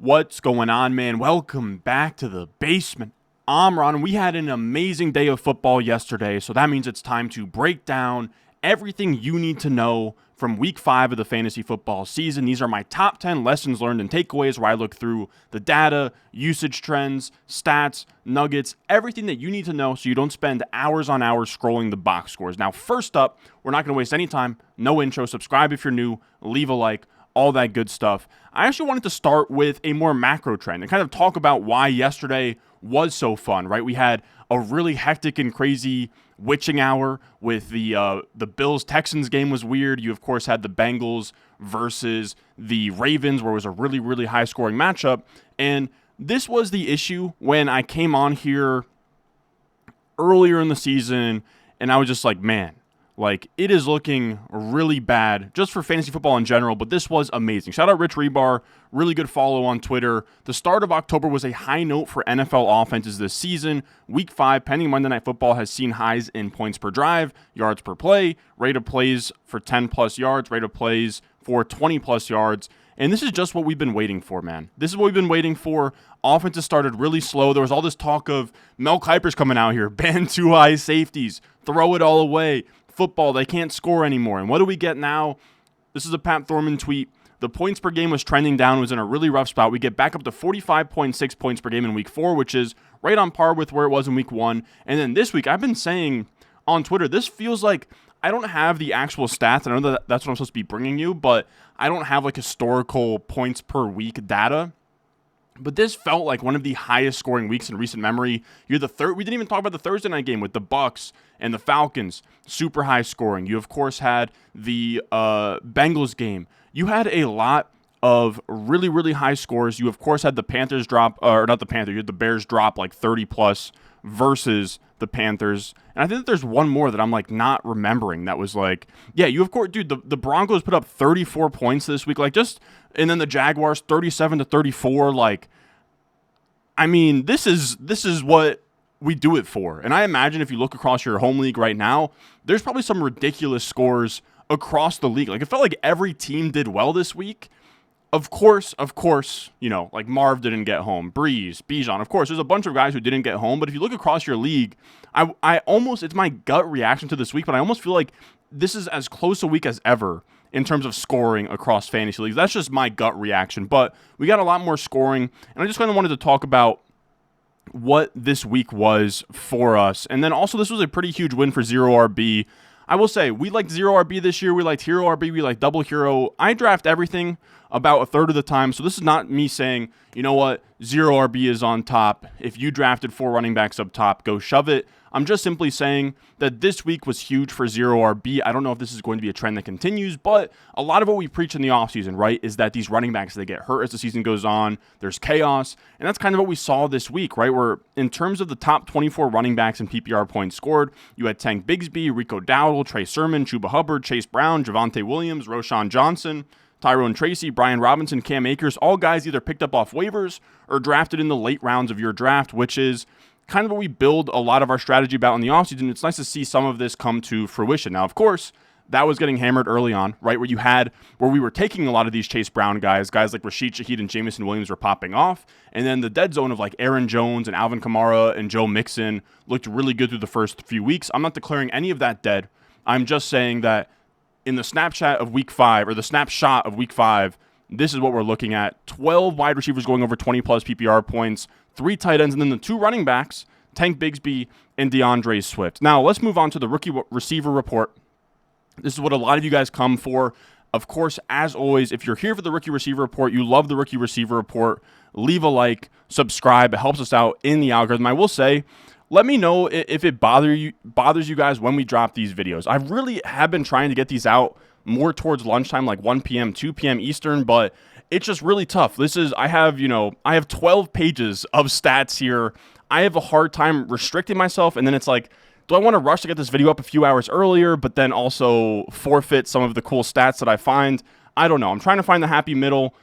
What's going on, man? Welcome back to the basement. I'm Ron. We had an amazing day of football yesterday, so that means it's time to break down everything you need to know from week 5 of the fantasy football season. These are my top 10 lessons learned and takeaways where I look through the data, usage trends, stats, nuggets, everything that you need to know so you don't spend hours on hours scrolling the box scores. Now, first up, we're not going to waste any time. No intro. Subscribe if you're new. Leave a like. All that good stuff. I actually wanted to start with a more macro trend and kind of talk about why yesterday was so fun, right? We had a really hectic and crazy witching hour with the Bills-Texans game was weird. You, of course, had the Bengals versus the Ravens where it was a really, really high-scoring matchup. And this was the issue when I came on here earlier in the season, and I was just like, man, like, it is looking really bad just for fantasy football in general, but this was amazing. Shout out Rich Rebar, really good follow on Twitter. The start of October was a high note for NFL offenses this season. Week 5, pending Monday Night Football, has seen highs in points per drive, yards per play, rate of plays for 10-plus yards, rate of plays for 20-plus yards. And this is just what we've been waiting for, man. This is what we've been waiting for. Offenses started really slow. There was all this talk of Mel Kiper's coming out here, ban 2 high safeties, throw it all away. Football, they can't score anymore. And what do we get now? This is a Pat Thorman tweet. The points per game was trending down, was in a really rough spot. We get back up to 45.6 points per game in week 4, which is right on par with where it was in week 1. And then this week, I've been saying on Twitter, this feels like I don't have the actual stats. I know that that's what I'm supposed to be bringing you, but I don't have like historical points per week data. But this felt like one of the highest scoring weeks in recent memory. You're the third. We didn't even talk about the Thursday night game with the Bucks and the Falcons. Super high scoring. You, of course, had the Bengals game. You had a lot of really, really high scores. You, of course, had the Panthers drop, or not the Panthers, you had the Bears drop like 30-plus versus the Panthers. And I think that there's one more that I'm like not remembering that was like, yeah, you, of course, dude, the Broncos put up 34 points this week. Like just, and then the Jaguars 37-34. Like, I mean, this is what we do it for. And I imagine if you look across your home league right now, there's probably some ridiculous scores across the league. Like, it felt like every team did well this week. Of course, you know, like Marv didn't get home. Breeze, Bijan, of course, there's a bunch of guys who didn't get home. But if you look across your league, I almost, it's my gut reaction to this week, but I almost feel like this is as close a week as ever in terms of scoring across fantasy leagues. That's just my gut reaction. But we got a lot more scoring, and I just kind of wanted to talk about what this week was for us. And then also, this was a pretty huge win for Zero RB. I will say, we liked Zero RB this year. We liked Hero RB. We liked Double Hero. I draft everything about a third of the time. So this is not me saying, you know what, Zero RB is on top. If you drafted 4 running backs up top, go shove it. I'm just simply saying that this week was huge for Zero RB. I don't know if this is going to be a trend that continues, but a lot of what we preach in the offseason, right, is that these running backs, they get hurt as the season goes on. There's chaos, and that's kind of what we saw this week, right, where in terms of the top 24 running backs in PPR points scored, you had Tank Bigsby, Rico Dowdle, Trey Sermon, Chuba Hubbard, Chase Brown, Javonte Williams, Roshan Johnson, Tyrone Tracy, Brian Robinson, Cam Akers, all guys either picked up off waivers or drafted in the late rounds of your draft, which is kind of what we build a lot of our strategy about in the offseason. It's nice to see some of this come to fruition. Now, of course, that was getting hammered early on, right, where we were taking a lot of these Chase Brown guys like Rashid Shaheed and Jamison Williams were popping off, and then the dead zone of like Aaron Jones and Alvin Kamara and Joe Mixon looked really good through the first few weeks. I'm not declaring any of that dead. I'm just saying that in the snapshot of week 5, this is what we're looking at. 12 wide receivers going over 20-plus PPR points, 3 tight ends, and then the 2 running backs, Tank Bigsby and DeAndre Swift. Now, let's move on to the rookie receiver report. This is what a lot of you guys come for. Of course, as always, if you're here for the rookie receiver report, you love the rookie receiver report, leave a like, subscribe. It helps us out in the algorithm. I will say, let me know if it bothers you guys when we drop these videos. I really have been trying to get these out more towards lunchtime, like 1 p.m., 2 p.m. Eastern, but it's just really tough. I have 12 pages of stats here. I have a hard time restricting myself, and then it's like, do I want to rush to get this video up a few hours earlier, but then also forfeit some of the cool stats that I find? I don't know. I'm trying to find the happy middle.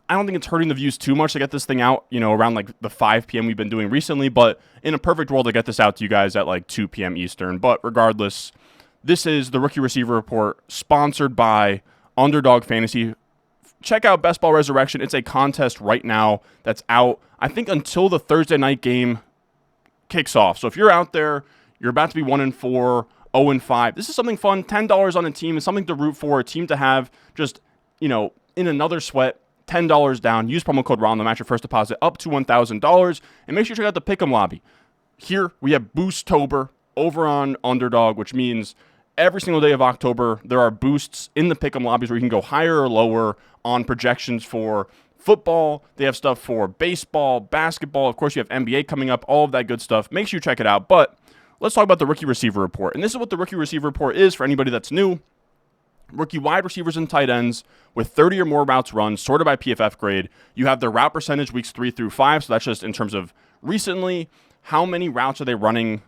I don't think it's hurting the views too much to get this thing out, around like the 5 p.m. we've been doing recently, but in a perfect world, to get this out to you guys at like 2 p.m. Eastern. But regardless, this is the Rookie Receiver Report, sponsored by Underdog Fantasy check out Best Ball Resurrection. It's a contest right now that's out, I think, until the Thursday night game kicks off. So if you're out there, you're about to be 1-4, 0-5. This is something fun. $10 on a team is something to root for, a team to have just, in another sweat. $10 down. Use promo code RON to match your first deposit up to $1,000. And make sure you check out the Pick'em lobby. Here we have Boosttober over on Underdog, which means every single day of October, there are boosts in the Pick'em lobbies where you can go higher or lower on projections for football. They have stuff for baseball, basketball. Of course, you have NBA coming up, all of that good stuff. Make sure you check it out. But let's talk about the rookie receiver report. And this is what the rookie receiver report is for anybody that's new. Rookie wide receivers and tight ends with 30 or more routes run, sorted by PFF grade. You have their route percentage weeks 3 through 5. So that's just in terms of recently, how many routes are they running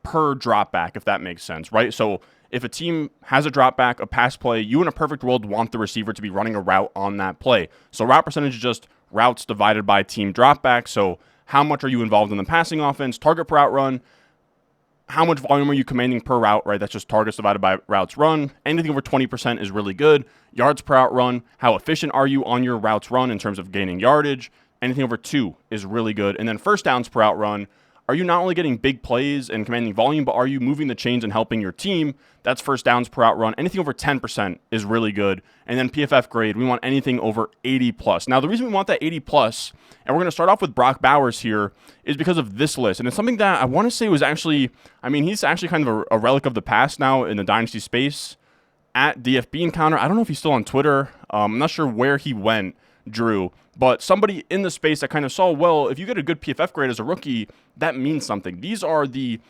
per drop back, if that makes sense, right? So if a team has a drop back, a pass play, you in a perfect world want the receiver to be running a route on that play. So route percentage is just routes divided by team drop back. So how much are you involved in the passing offense? Target per route run. How much volume are you commanding per route, right? That's just targets divided by routes run. Anything over 20% is really good. Yards per route run. How efficient are you on your routes run in terms of gaining yardage? Anything over 2 is really good. And then first downs per route run. Are you not only getting big plays and commanding volume, but are you moving the chains and helping your team? That's first downs per route run. Anything over 10% is really good. And then PFF grade, we want anything over 80 plus. Now, the reason we want that 80 plus, and we're going to start off with Brock Bowers here, is because of this list. And it's something that I want to say was actually, he's actually kind of a relic of the past now in the dynasty space. At DFB Encounter, I don't know if he's still on Twitter. I'm not sure where he went, Drew. But somebody in the space that kind of saw, well, if you get a good PFF grade as a rookie, that means something. These are the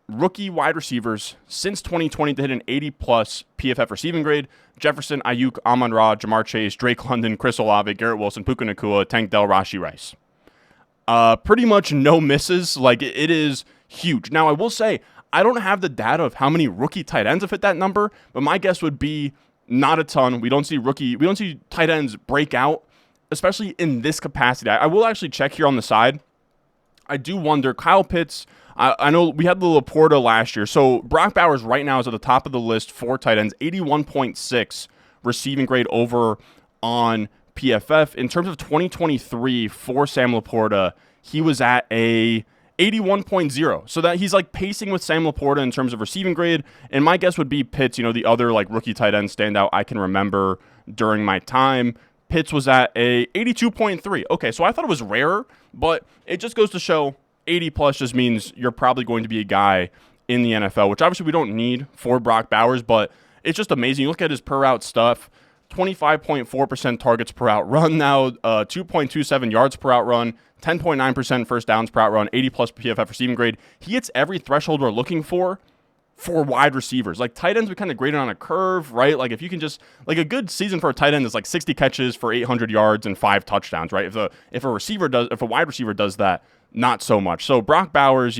rookie wide receivers since 2020 to hit an 80-plus PFF receiving grade. Jefferson, Ayuk, Amon-Ra, Jamar Chase, Drake London, Chris Olave, Garrett Wilson, Puka Nacua, Tank Dell, Rashee Rice. Pretty much no misses. Like, it is huge. Now, I will say, I don't have the data of how many rookie tight ends have hit that number, but my guess would be not a ton. We don't see tight ends break out, especially in this capacity. I will actually check here on the side. I do wonder, Kyle Pitts, I know we had the Laporta last year. So Brock Bowers right now is at the top of the list for tight ends, 81.6 receiving grade over on PFF. In terms of 2023 for Sam Laporta, he was at a 81.0. So that he's like pacing with Sam Laporta in terms of receiving grade. And my guess would be Pitts, the other like rookie tight end standout I can remember during my time. Pitts was at a 82.3. Okay, so I thought it was rarer, but it just goes to show 80 plus just means you're probably going to be a guy in the NFL, which obviously we don't need for Brock Bowers, but it's just amazing. You look at his per route stuff, 25.4% targets per route run now, 2.27 yards per route run, 10.9% first downs per route run, 80 plus PFF receiving grade. He hits every threshold we're looking for wide receivers. Like tight ends, we kind of graded on a curve, right? Like if you can just, like a good season for a tight end is like 60 catches for 800 yards and 5 touchdowns, right? If a wide receiver does that, not so much. So Brock Bowers,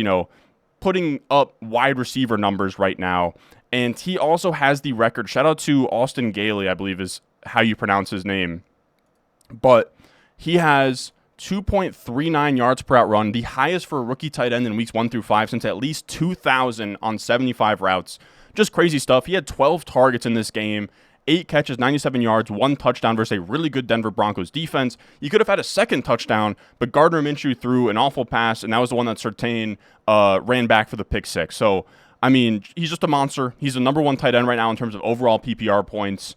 putting up wide receiver numbers right now. And he also has the record. Shout out to Austin Gailey, I believe is how you pronounce his name. But he has 2.39 yards per route run, the highest for a rookie tight end in weeks 1 through 5 since at least 2000 on 75 routes. Just crazy stuff. He had 12 targets in this game, 8 catches, 97 yards, 1 touchdown versus a really good Denver Broncos defense. He could have had a second touchdown, but Gardner Minshew threw an awful pass, and that was the one that Surtain ran back for the pick six. So, he's just a monster. He's the number 1 tight end right now in terms of overall PPR points.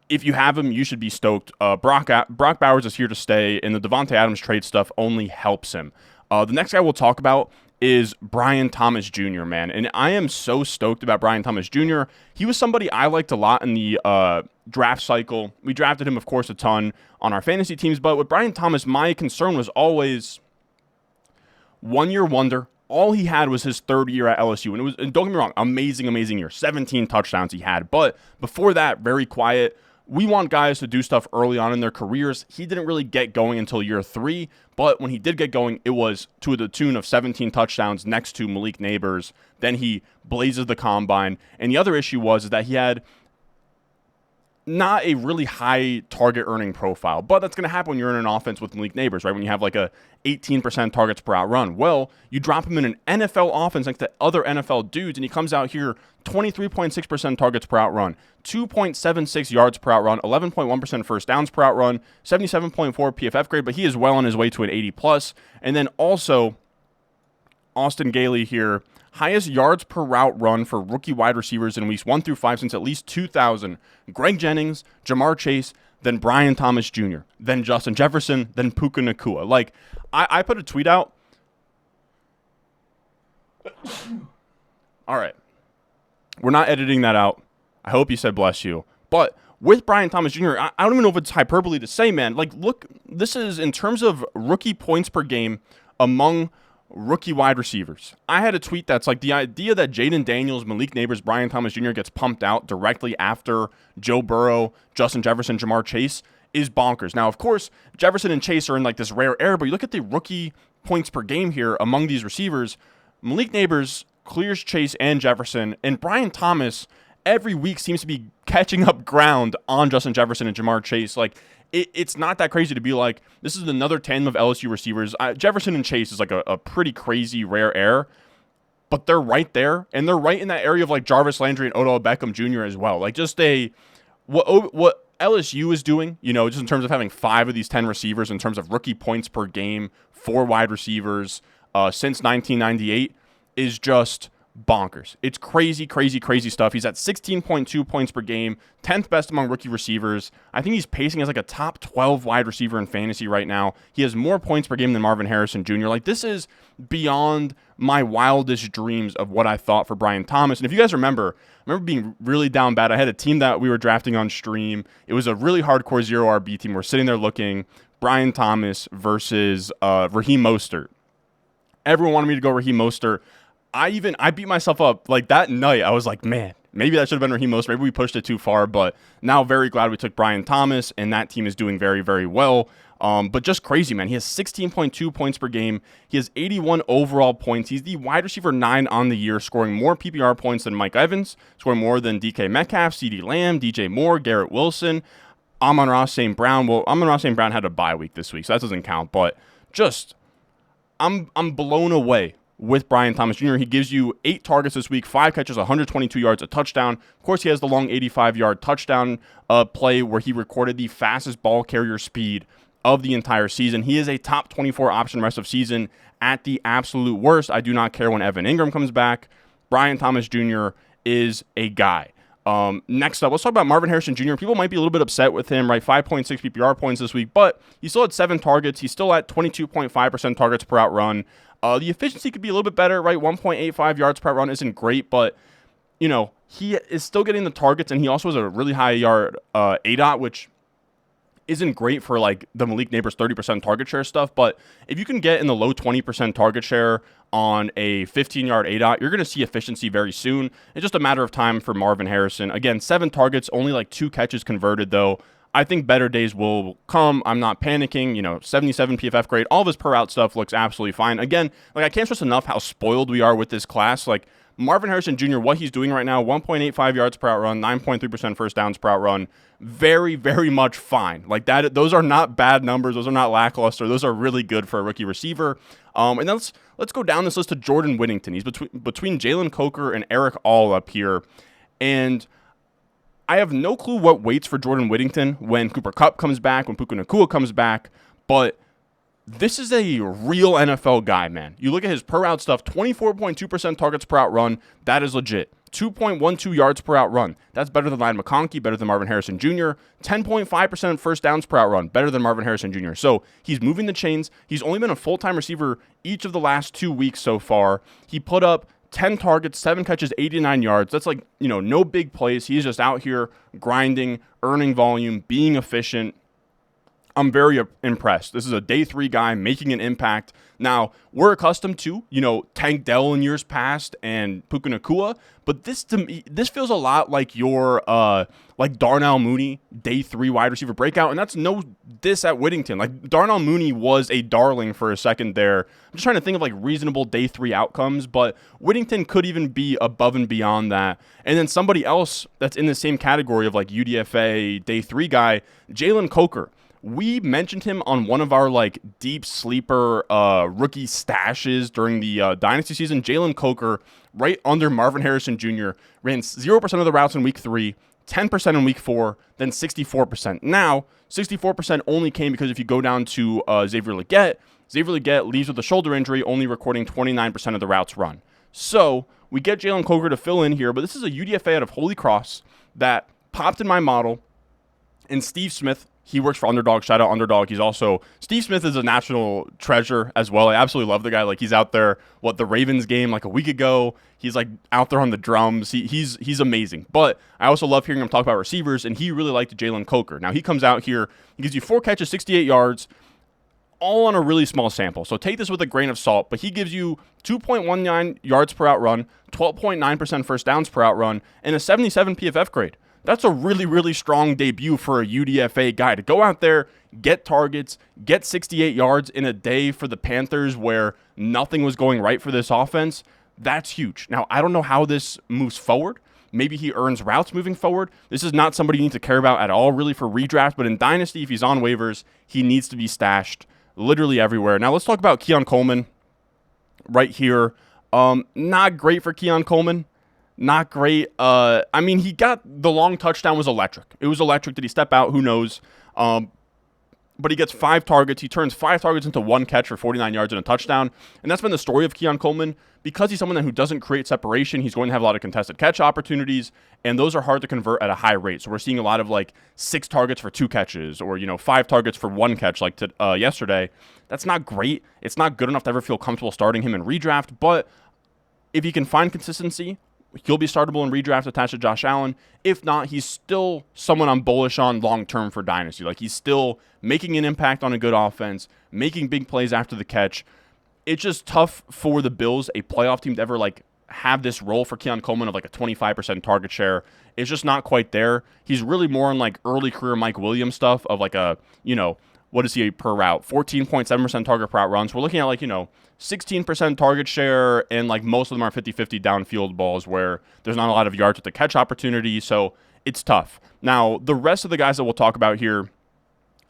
If you have him, you should be stoked. Brock Bowers is here to stay, and the Devontae Adams trade stuff only helps him. The next guy we'll talk about is Brian Thomas Jr., man. And I am so stoked about Brian Thomas Jr. He was somebody I liked a lot in the draft cycle. We drafted him, of course, a ton on our fantasy teams. But with Brian Thomas, my concern was always one-year wonder. All he had was his third year at LSU. And don't get me wrong, amazing year. 17 touchdowns he had. But before that, very quiet. We want guys to do stuff early on in their careers. He didn't really get going until year 3, but when he did get going, it was to the tune of 17 touchdowns next to Malik Neighbors. Then he blazes the combine. And the other issue was that he had not a really high target earning profile, but that's going to happen when you're in an offense with Malik Neighbors, right? When you have like a 18% targets per out run. Well, you drop him in an NFL offense next to other NFL dudes, and he comes out here 23.6% targets per out run, 2.76 yards per out run, 11.1% first downs per out run, 77.4 PFF grade, but he is well on his way to an 80 plus. And then also Austin Gailey here, highest yards per route run for rookie wide receivers in weeks 1 through 5 since at least 2000. Greg Jennings, Jamar Chase, then Brian Thomas Jr., then Justin Jefferson, then Puka Nacua. Like, I put a tweet out. All right. We're not editing that out. I hope you said bless you. But with Brian Thomas Jr., I don't even know if it's hyperbole to say, man. Like, look, this is in terms of rookie points per game among rookie wide receivers. I had a tweet that's like the idea that Jaden Daniels, Malik Neighbors, Brian Thomas Jr. gets pumped out directly after Joe Burrow, Justin Jefferson, Jamar Chase is bonkers. Now, of course, Jefferson and Chase are in like this rare air, but you look at the rookie points per game here among these receivers. Malik Neighbors clears Chase and Jefferson, and Brian Thomas every week seems to be catching up ground on Justin Jefferson and Jamar Chase. Like, it's not that crazy to be like, this is another tandem of LSU receivers. Jefferson and Chase is like a pretty crazy rare air, but they're right there, and they're right in that area of like Jarvis Landry and Odell Beckham Jr. as well. Like, just what LSU is doing, you know, just in terms of having 5 of these 10 receivers in terms of rookie points per game for wide receivers since 1998 is just bonkers. It's crazy, crazy, crazy stuff. He's at 16.2 points per game, 10th best among rookie receivers. I think he's pacing as like a top 12 wide receiver in fantasy right now. He has more points per game than Marvin Harrison Jr. Like, this is beyond my wildest dreams of what I thought for Brian Thomas. And if you guys remember, I remember being really down bad. I had a team that we were drafting on stream. It was a really hardcore 0 RB team. We're sitting there looking, Brian Thomas versus Raheem Mostert. Everyone wanted me to go Raheem Mostert. I beat myself up. Like, that night, I was like, man, maybe that should have been Raheem Mostert. Maybe we pushed it too far, but now very glad we took Brian Thomas, and that team is doing very, very well. But just crazy, man. He has 16.2 points per game. He has 81 overall points. He's the wide receiver 9 on the year, scoring more PPR points than Mike Evans, scoring more than DK Metcalf, CeeDee Lamb, DJ Moore, Garrett Wilson, Amon-Ra St. Brown. Well, Amon-Ra St. Brown had a bye week this week, so that doesn't count. But just, I'm blown away with Brian Thomas Jr. He gives you 8 targets this week, 5 catches, 122 yards, a touchdown. Of course, he has the long 85-yard touchdown play where he recorded the fastest ball carrier speed of the entire season. He is a top 24 option rest of season at the absolute worst. I do not care when Evan Ingram comes back. Brian Thomas Jr. is a guy. Next up, let's talk about Marvin Harrison Jr. People might be a little bit upset with him, right? 5.6 PPR points this week, but he still had 7 targets. He's still at 22.5% targets per out run. The efficiency could be a little bit better, right? 1.85 yards per out run isn't great, but, you know, he is still getting the targets, and he also has a really high yard ADOT, which isn't great for, like, the Malik Neighbors 30% target share stuff, but if you can get in the low 20% target share on a 15-yard ADOT, you're going to see efficiency very soon. It's just a matter of time for Marvin Harrison. Again, 7 targets, only like 2 catches converted, though. I think better days will come. I'm not panicking. You know, 77 PFF grade. All of his per route stuff looks absolutely fine. Again, like, I can't stress enough how spoiled we are with this class. Like, Marvin Harrison Jr., what he's doing right now, 1.85 yards per out run, 9.3% first downs per out run. Very, very much fine. Like, that, those are not bad numbers. Those are not lackluster. Those are really good for a rookie receiver. And then let's go down this list to Jordan Whittington. He's between Jalen Coker and Eric All up here. And I have no clue what waits for Jordan Whittington when Cooper Kupp comes back, when Puka Nacua comes back, but this is a real NFL guy, man. You look at his per route stuff, 24.2% targets per out run. That is legit. 2.12 yards per out run. That's better than Ryan McConkey, better than Marvin Harrison Jr. 10.5% first downs per out run, better than Marvin Harrison Jr. So he's moving the chains. He's only been a full-time receiver each of the last 2 weeks so far. He put up 10 targets, 7 catches, 89 yards. That's like, you know, no big plays. He's just out here grinding, earning volume, being efficient. I'm very impressed. This is a day 3 guy making an impact. Now, we're accustomed to, Tank Dell in years past and Puka Nacua, but this to me, this feels a lot like your like Darnell Mooney day 3 wide receiver breakout, and that's no diss at Whittington. Like, Darnell Mooney was a darling for a second there. I'm just trying to think of like reasonable day 3 outcomes, but Whittington could even be above and beyond that. And then somebody else that's in the same category of like UDFA day 3 guy, Jalen Coker. We mentioned him on one of our like deep sleeper rookie stashes during the dynasty season. Jalen Coker, right under Marvin Harrison Jr., ran 0% of the routes in week 3, 10% in week 4, then 64%. Now, 64% only came because if you go down to Xavier Legette leaves with a shoulder injury, only recording 29% of the routes run. So we get Jalen Coker to fill in here, but this is a UDFA out of Holy Cross that popped in my model. And Steve Smith, he works for Underdog. Shout out Underdog. Steve Smith is a national treasure as well. I absolutely love the guy. Like, he's out there, the Ravens game like a week ago. He's like out there on the drums. He's amazing. But I also love hearing him talk about receivers, and he really liked Jalen Coker. Now, he comes out here, he gives you 4 catches, 68 yards, all on a really small sample. So take this with a grain of salt, but he gives you 2.19 yards per out run, 12.9% first downs per out run, and a 77 PFF grade. That's a really, really strong debut for a UDFA guy to go out there, get targets, get 68 yards in a day for the Panthers where nothing was going right for this offense. That's huge. Now, I don't know how this moves forward. Maybe he earns routes moving forward. This is not somebody you need to care about at all, really, for redraft. But in Dynasty, if he's on waivers, he needs to be stashed literally everywhere. Now, let's talk about Keon Coleman right here. Not great for Keon Coleman. Not great. I mean, he got the long touchdown was electric. It was electric. Did he step out? Who knows? But he gets 5 targets. He turns 5 targets into 1 catch for 49 yards and a touchdown. And that's been the story of Keon Coleman. Because he's someone who doesn't create separation, he's going to have a lot of contested catch opportunities, and those are hard to convert at a high rate. So we're seeing a lot of like 6 targets for 2 catches or, 5 targets for 1 catch like yesterday. That's not great. It's not good enough to ever feel comfortable starting him in redraft. But if he can find consistency, he'll be startable in redraft attached to Josh Allen. If not, he's still someone I'm bullish on long-term for Dynasty. Like, he's still making an impact on a good offense, making big plays after the catch. It's just tough for the Bills, a playoff team, to ever, like, have this role for Keon Coleman of, like, a 25% target share. It's just not quite there. He's really more on, like, early career Mike Williams stuff of, like, a, what is he per route? 14.7% target per route runs. We're looking at, like, 16% target share, and like most of them are 50-50 downfield balls where there's not a lot of yards with the catch opportunity, so it's tough. Now, the rest of the guys that we'll talk about here,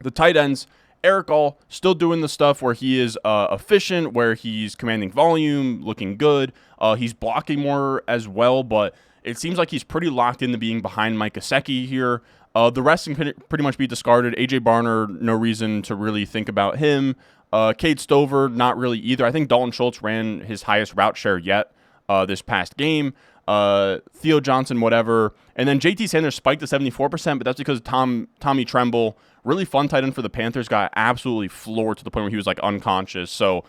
the tight ends, Eric All still doing the stuff where he is efficient, where he's commanding volume, looking good. He's blocking more as well, but it seems like he's pretty locked into being behind Mike Gesicki here. The rest can pretty much be discarded. AJ Barner, no reason to really think about him. Cade Stover, not really either. I think Dalton Schultz ran his highest route share yet this past game. Theo Johnson, whatever. And then JT Sanders spiked to 74%, but that's because Tommy Tremble, really fun tight end for the Panthers, got absolutely floored to the point where he was like unconscious. So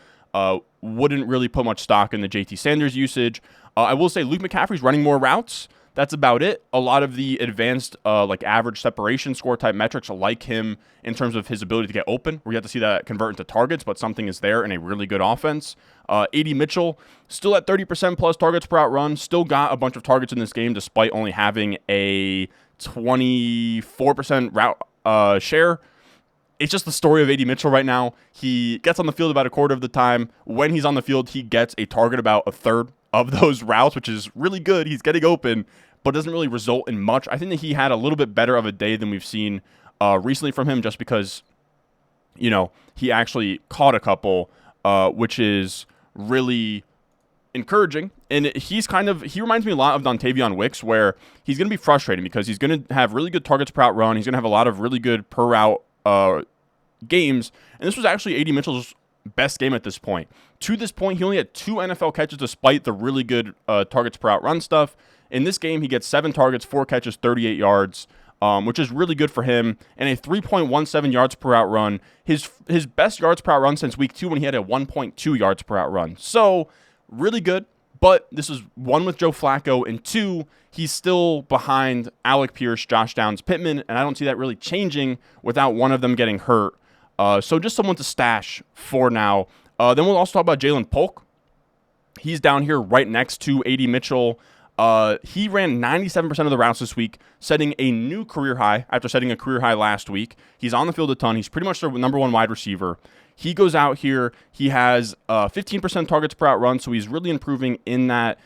wouldn't really put much stock in the JT Sanders usage. I will say Luke McCaffrey's running more routes. That's about it. A lot of the advanced like average separation score type metrics like him in terms of his ability to get open. We have to see that convert into targets, but something is there in a really good offense. A.D. Mitchell still at 30% plus targets per out run. Still got a bunch of targets in this game despite only having a 24% route share. It's just the story of A.D. Mitchell right now. He gets on the field about a quarter of the time. When he's on the field, he gets a target about a third of those routes, which is really good. He's getting open, but doesn't really result in much. I think that he had a little bit better of a day than we've seen recently from him, just because, he actually caught a couple, which is really encouraging. And he reminds me a lot of Dontavion Wicks, where he's going to be frustrating because he's going to have really good targets per out run. He's going to have a lot of really good per route games. And this was actually A.D. Mitchell's best game at this point. To this point, he only had 2 NFL catches despite the really good targets per out run stuff. In this game, he gets 7 targets, 4 catches, 38 yards, which is really good for him, and a 3.17 yards per out run. His best yards per out run since week 2 when he had a 1.2 yards per out run. So, really good, but this is 1 with Joe Flacco, and 2, he's still behind Alec Pierce, Josh Downs, Pittman, and I don't see that really changing without one of them getting hurt. So just someone to stash for now. Then we'll also talk about Jalen Polk. He's down here right next to A.D. Mitchell. He ran 97% of the routes this week, setting a new career high after setting a career high last week. He's on the field a ton. He's pretty much the number one wide receiver. He goes out here. He has 15% targets per out run, so he's really improving in that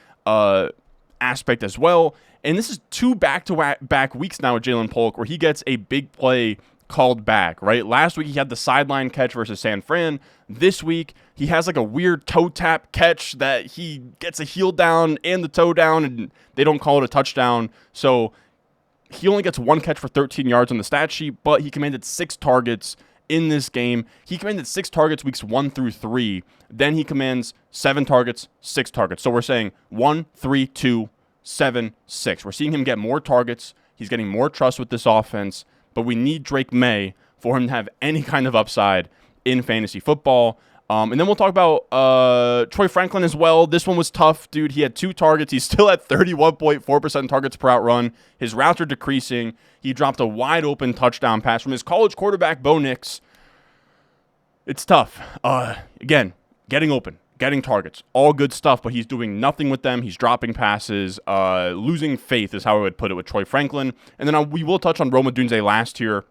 aspect as well. And this is 2 back-to-back weeks now with Jalen Polk where he gets a big play called back, right? Last week he had the sideline catch versus San Fran. This week he has like a weird toe tap catch that he gets a heel down and the toe down, and they don't call it a touchdown. So he only gets 1 catch for 13 yards on the stat sheet, but he commanded 6 targets in this game. He commanded 6 targets weeks 1 through 3. Then he commands 7 targets, 6 targets. So we're saying 1, 3, 2, 7, 6. We're seeing him get more targets. He's getting more trust with this offense. But we need Drake May for him to have any kind of upside in fantasy football. And then we'll talk about Troy Franklin as well. This one was tough, dude. He had 2 targets. He's still at 31.4% targets per out run. His routes are decreasing. He dropped a wide open touchdown pass from his college quarterback, Bo Nix. It's tough. Again, getting open, getting targets, all good stuff, but he's doing nothing with them. He's dropping passes, losing faith is how I would put it with Troy Franklin. And then we will touch on Rome Odunze last year.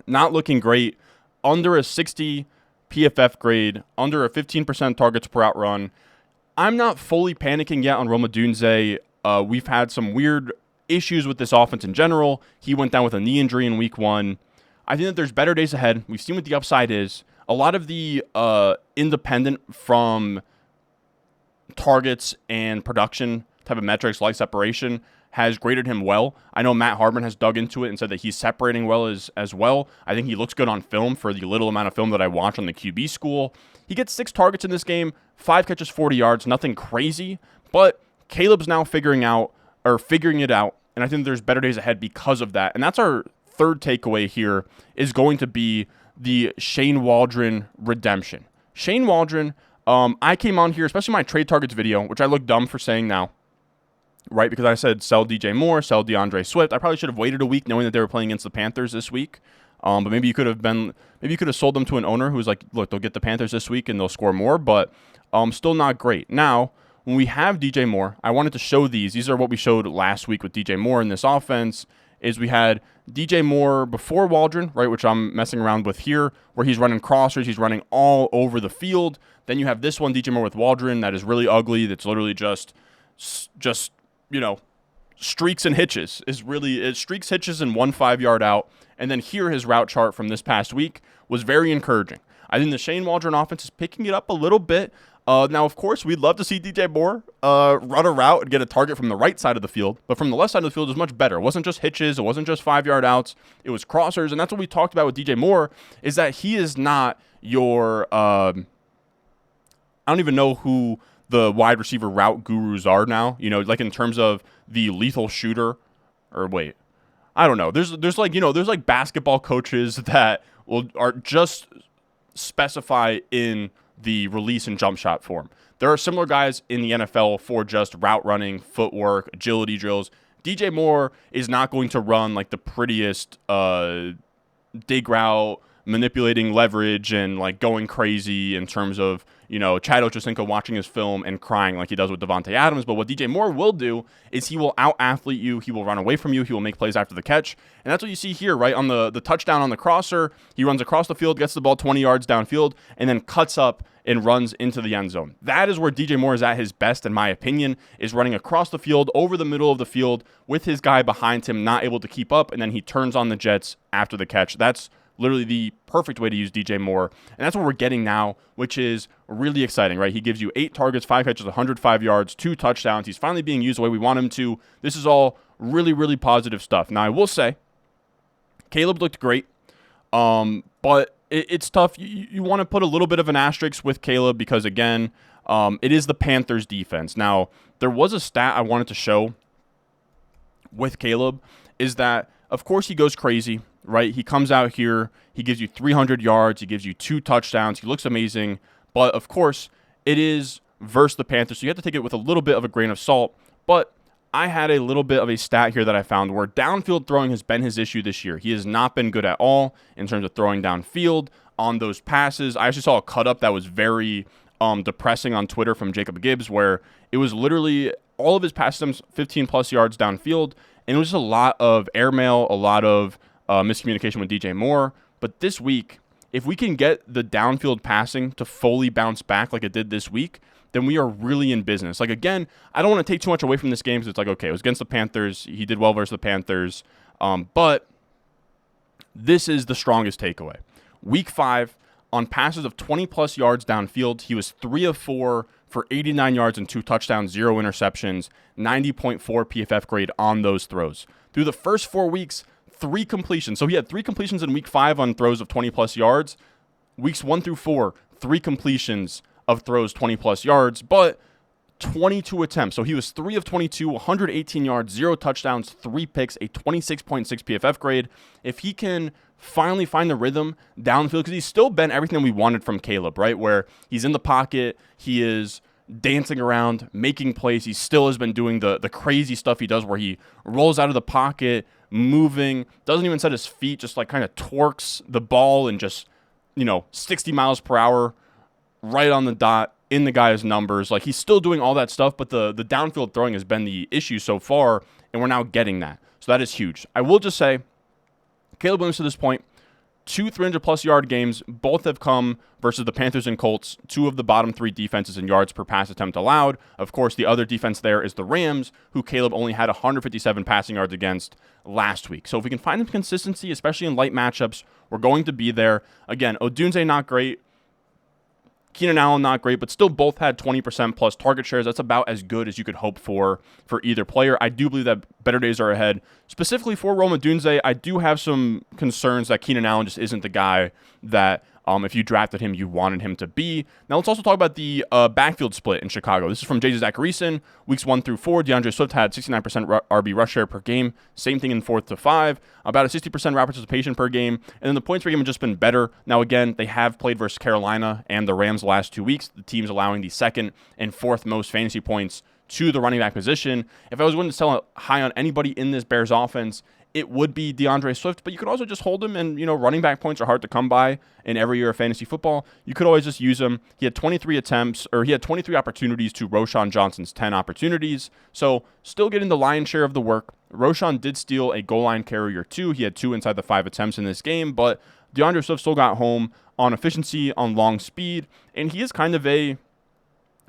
Not looking great. Under a 60 PFF grade, under a 15% targets per out run. I'm not fully panicking yet on Rome Odunze. We've had some weird issues with this offense in general. He went down with a knee injury in week 1. I think that there's better days ahead. We've seen what the upside is. A lot of the independent from targets and production type of metrics like separation has graded him well. I know Matt Hardman has dug into it and said that he's separating well as well. I think he looks good on film for the little amount of film that I watch on the QB school. He gets 6 targets in this game, 5 catches, 40 yards, nothing crazy, but Caleb's now figuring it out, and I think there's better days ahead because of that. And that's our third takeaway here, is going to be the Shane Waldron redemption. Shane Waldron, I came on here, especially my trade targets video, which I look dumb for saying now, right? Because I said sell DJ Moore, sell DeAndre Swift. I probably should have waited a week knowing that they were playing against the Panthers this week. But maybe you could have sold them to an owner who was like, look, they'll get the Panthers this week and they'll score more, but still not great. Now, when we have DJ Moore, I wanted to show these. These are what we showed last week with DJ Moore in this offense. Is we had DJ Moore before Waldron, right, which I'm messing around with here, where he's running crossers, he's running all over the field. Then you have this one, DJ Moore with Waldron, that is really ugly. That's literally just streaks and hitches. It streaks, hitches, and 1 5-yard out. And then here, his route chart from this past week was very encouraging. I think the Shane Waldron offense is picking it up a little bit. Now, of course, we'd love to see DJ Moore run a route and get a target from the right side of the field, but from the left side of the field is much better. It wasn't just hitches. It wasn't just 5-yard outs. It was crossers, and that's what we talked about with DJ Moore, is that he is not your I don't even know who the wide receiver route gurus are now, like in terms of the lethal shooter, or wait, I don't know. There's like basketball coaches that are just specify in the release and jump shot form. There are similar guys in the NFL for just route running, footwork, agility drills. DJ Moore is not going to run like the prettiest dig route, manipulating leverage and like going crazy in terms of, Chad Ochocinco watching his film and crying like he does with Devontae Adams. But what DJ Moore will do is he will out-athlete you. He will run away from you. He will make plays after the catch. And that's what you see here, right? On the touchdown on the crosser, he runs across the field, gets the ball 20 yards downfield, and then cuts up and runs into the end zone. That is where DJ Moore is at his best, in my opinion, is running across the field, over the middle of the field, with his guy behind him, not able to keep up, and then he turns on the jets after the catch. That's literally the perfect way to use DJ Moore. And that's what we're getting now, which is really exciting, right? He gives you 8 targets, 5 catches, 105 yards, 2 touchdowns. He's finally being used the way we want him to. This is all really, really positive stuff. Now, I will say, Caleb looked great, but it's tough. You want to put a little bit of an asterisk with Caleb because, again, it is the Panthers' defense. Now, there was a stat I wanted to show with Caleb, is that, of course, he goes crazy, right? He comes out here, he gives you 300 yards, he gives you 2 touchdowns, he looks amazing, but of course, it is versus the Panthers, so you have to take it with a little bit of a grain of salt. But I had a little bit of a stat here that I found where downfield throwing has been his issue this year. He has not been good at all in terms of throwing downfield. on those passes. I actually saw a cut up that was very depressing on Twitter from Jacob Gibbs, where it was literally all of his pass attempts 15 plus yards downfield, and it was just a lot of airmail, a lot of miscommunication with DJ Moore. But this week, if we can get the downfield passing to fully bounce back like it did this week, then we are really in business. Like, again, I don't want to take too much away from this game because it's like, okay, it was against the Panthers. He did well versus the Panthers. But this is the strongest takeaway. Week 5, on passes of 20-plus yards downfield, he was 3 of 4 for 89 yards and 2 touchdowns, 0 interceptions, 90.4 PFF grade on those throws. Through the first 4 weeks, 3 completions. So he had 3 completions in week 5 on throws of 20-plus yards. Weeks 1 through 4, 3 completions of throws 20-plus yards, but 22 attempts. So he was 3 of 22, 118 yards, 0 touchdowns, 3 picks, a 26.6 PFF grade. If he can finally find the rhythm downfield, because he's still been everything we wanted from Caleb, right? Where he's in the pocket, he is dancing around, making plays. He still has been doing the crazy stuff he does where he rolls out of the pocket, moving, doesn't even set his feet, just like kind of torques the ball and just, 60 miles per hour right on the dot in the guy's numbers. Like, he's still doing all that stuff, but the downfield throwing has been the issue so far, and we're now getting that. So that is huge. I will just say, Caleb Williams to this point, 2 300-plus yard games. Both have come versus the Panthers and Colts, 2 of the bottom 3 defenses in yards per pass attempt allowed. Of course, the other defense there is the Rams, who Caleb only had 157 passing yards against last week. So if we can find some consistency, especially in light matchups, we're going to be there. Again, Odunze not great. Keenan Allen, not great, but still both had 20% plus target shares. That's about as good as you could hope for either player. I do believe that better days are ahead. Specifically for Rome Odunze, I do have some concerns that Keenan Allen just isn't the guy that if you drafted him, you wanted him to be. Now let's also talk about the backfield split in Chicago. This is from J.J. Zacharyson. Weeks 1 through 4, DeAndre Swift had 69% RB rush share per game. Same thing in 4th to 5. About a 60% route participation per game. And then the points per game have just been better. Now again, they have played versus Carolina and the Rams the last 2 weeks. The team's allowing the 2nd and 4th most fantasy points to the running back position. If I was going to sell high on anybody in this Bears offense, it would be DeAndre Swift, but you could also just hold him, and, running back points are hard to come by in every year of fantasy football. You could always just use him. He had 23 opportunities to Roschon Johnson's 10 opportunities, so still getting the lion's share of the work. Roschon did steal a goal line carry or 2. He had 2 inside the 5 attempts in this game, but DeAndre Swift still got home on efficiency, on long speed, and he is kind of a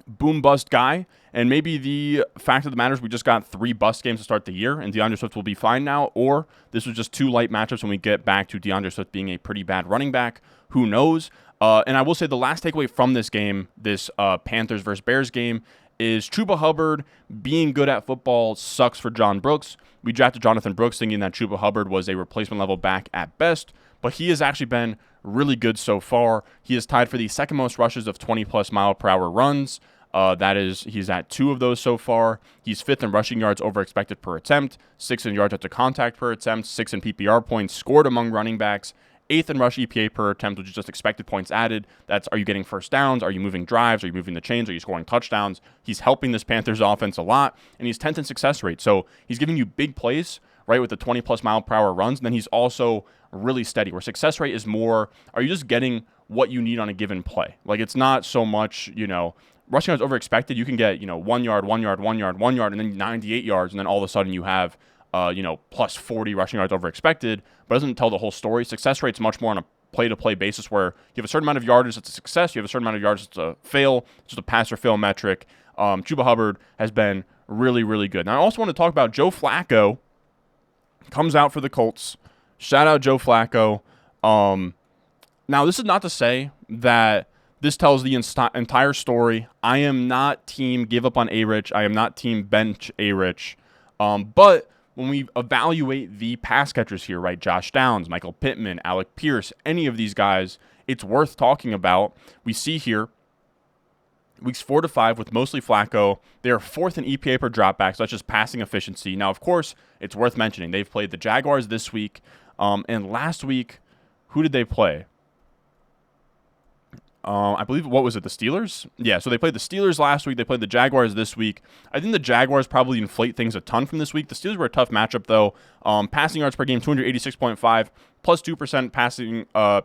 boom-bust guy. And maybe the fact of the matter is we just got 3 bust games to start the year, and DeAndre Swift will be fine now, or this was just 2 light matchups when we get back to DeAndre Swift being a pretty bad running back. Who knows? And I will say the last takeaway from this game, this Panthers versus Bears game, is Chuba Hubbard being good at football sucks for John Brooks. We drafted Jonathan Brooks thinking that Chuba Hubbard was a replacement level back at best, but he has actually been really good so far. He is tied for the 2nd most rushes of 20-plus mile per hour runs. He's at 2 of those so far. He's 5th in rushing yards over expected per attempt, 6th in yards after contact per attempt, 6th in PPR points scored among running backs, 8th in rush EPA per attempt, which is just expected points added. That's, are you getting first downs? Are you moving drives? Are you moving the chains? Are you scoring touchdowns? He's helping this Panthers offense a lot, and he's 10th in success rate. So he's giving you big plays, right, with the 20-plus mile per hour runs, and then he's also really steady, where success rate is more, are you just getting what you need on a given play? Like, it's not so much, rushing yards over expected. You can get, 1 yard, 1 yard, 1 yard, 1 yard, and then 98 yards, and then all of a sudden you have, plus 40 rushing yards over expected, but it doesn't tell the whole story. Success rate's much more on a play-to-play basis where you have a certain amount of yardage, it's a success. You have a certain amount of yardage, it's a fail. It's just a pass or fail metric. Chuba Hubbard has been really, really good. Now, I also want to talk about Joe Flacco. Comes out for the Colts. Shout out Joe Flacco. Now, this is not to say that this tells the entire story. I am not team give up on A-Rich. I am not team bench A-Rich. But when we evaluate the pass catchers here, right, Josh Downs, Michael Pittman, Alec Pierce, any of these guys, it's worth talking about. We see here, weeks 4 to 5 with mostly Flacco, they are 4th in EPA per dropback, so that's just passing efficiency. Now, of course, it's worth mentioning. They've played the Jaguars this week, and last week, who did they play? I believe, what was it, the Steelers? Yeah, so they played the Steelers last week. They played the Jaguars this week. I think the Jaguars probably inflate things a ton from this week. The Steelers were a tough matchup, though. Passing yards per game, 286.5, plus 2%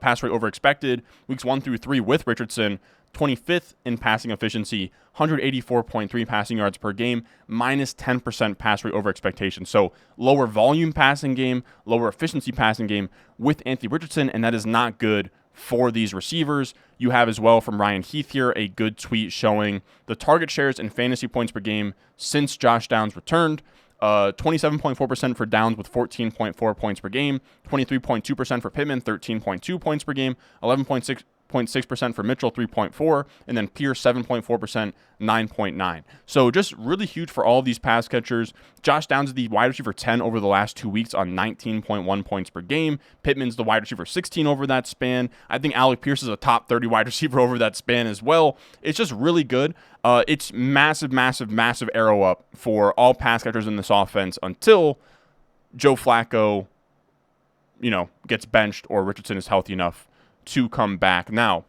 pass rate over expected. Weeks 1 through 3 with Richardson, 25th in passing efficiency, 184.3 passing yards per game, minus 10% pass rate over expectation. So lower volume passing game, lower efficiency passing game with Anthony Richardson, and that is not good for these receivers. You have as well from Ryan Heath here a good tweet showing the target shares and fantasy points per game since Josh Downs returned. 27.4% for Downs with 14.4 points per game, 23.2% for Pittman, 13.2 points per game, 11.6% for Mitchell, 3.4, and then Pierce, 7.4%, 9.9. So just really huge for all of these pass catchers. Josh Downs is the wide receiver 10 over the last 2 weeks on 19.1 points per game. Pittman's the wide receiver 16 over that span. I think Alec Pierce is a top 30 wide receiver over that span as well. It's just really good. It's massive arrow up for all pass catchers in this offense until Joe Flacco, gets benched or Richardson is healthy enough to come back. Now,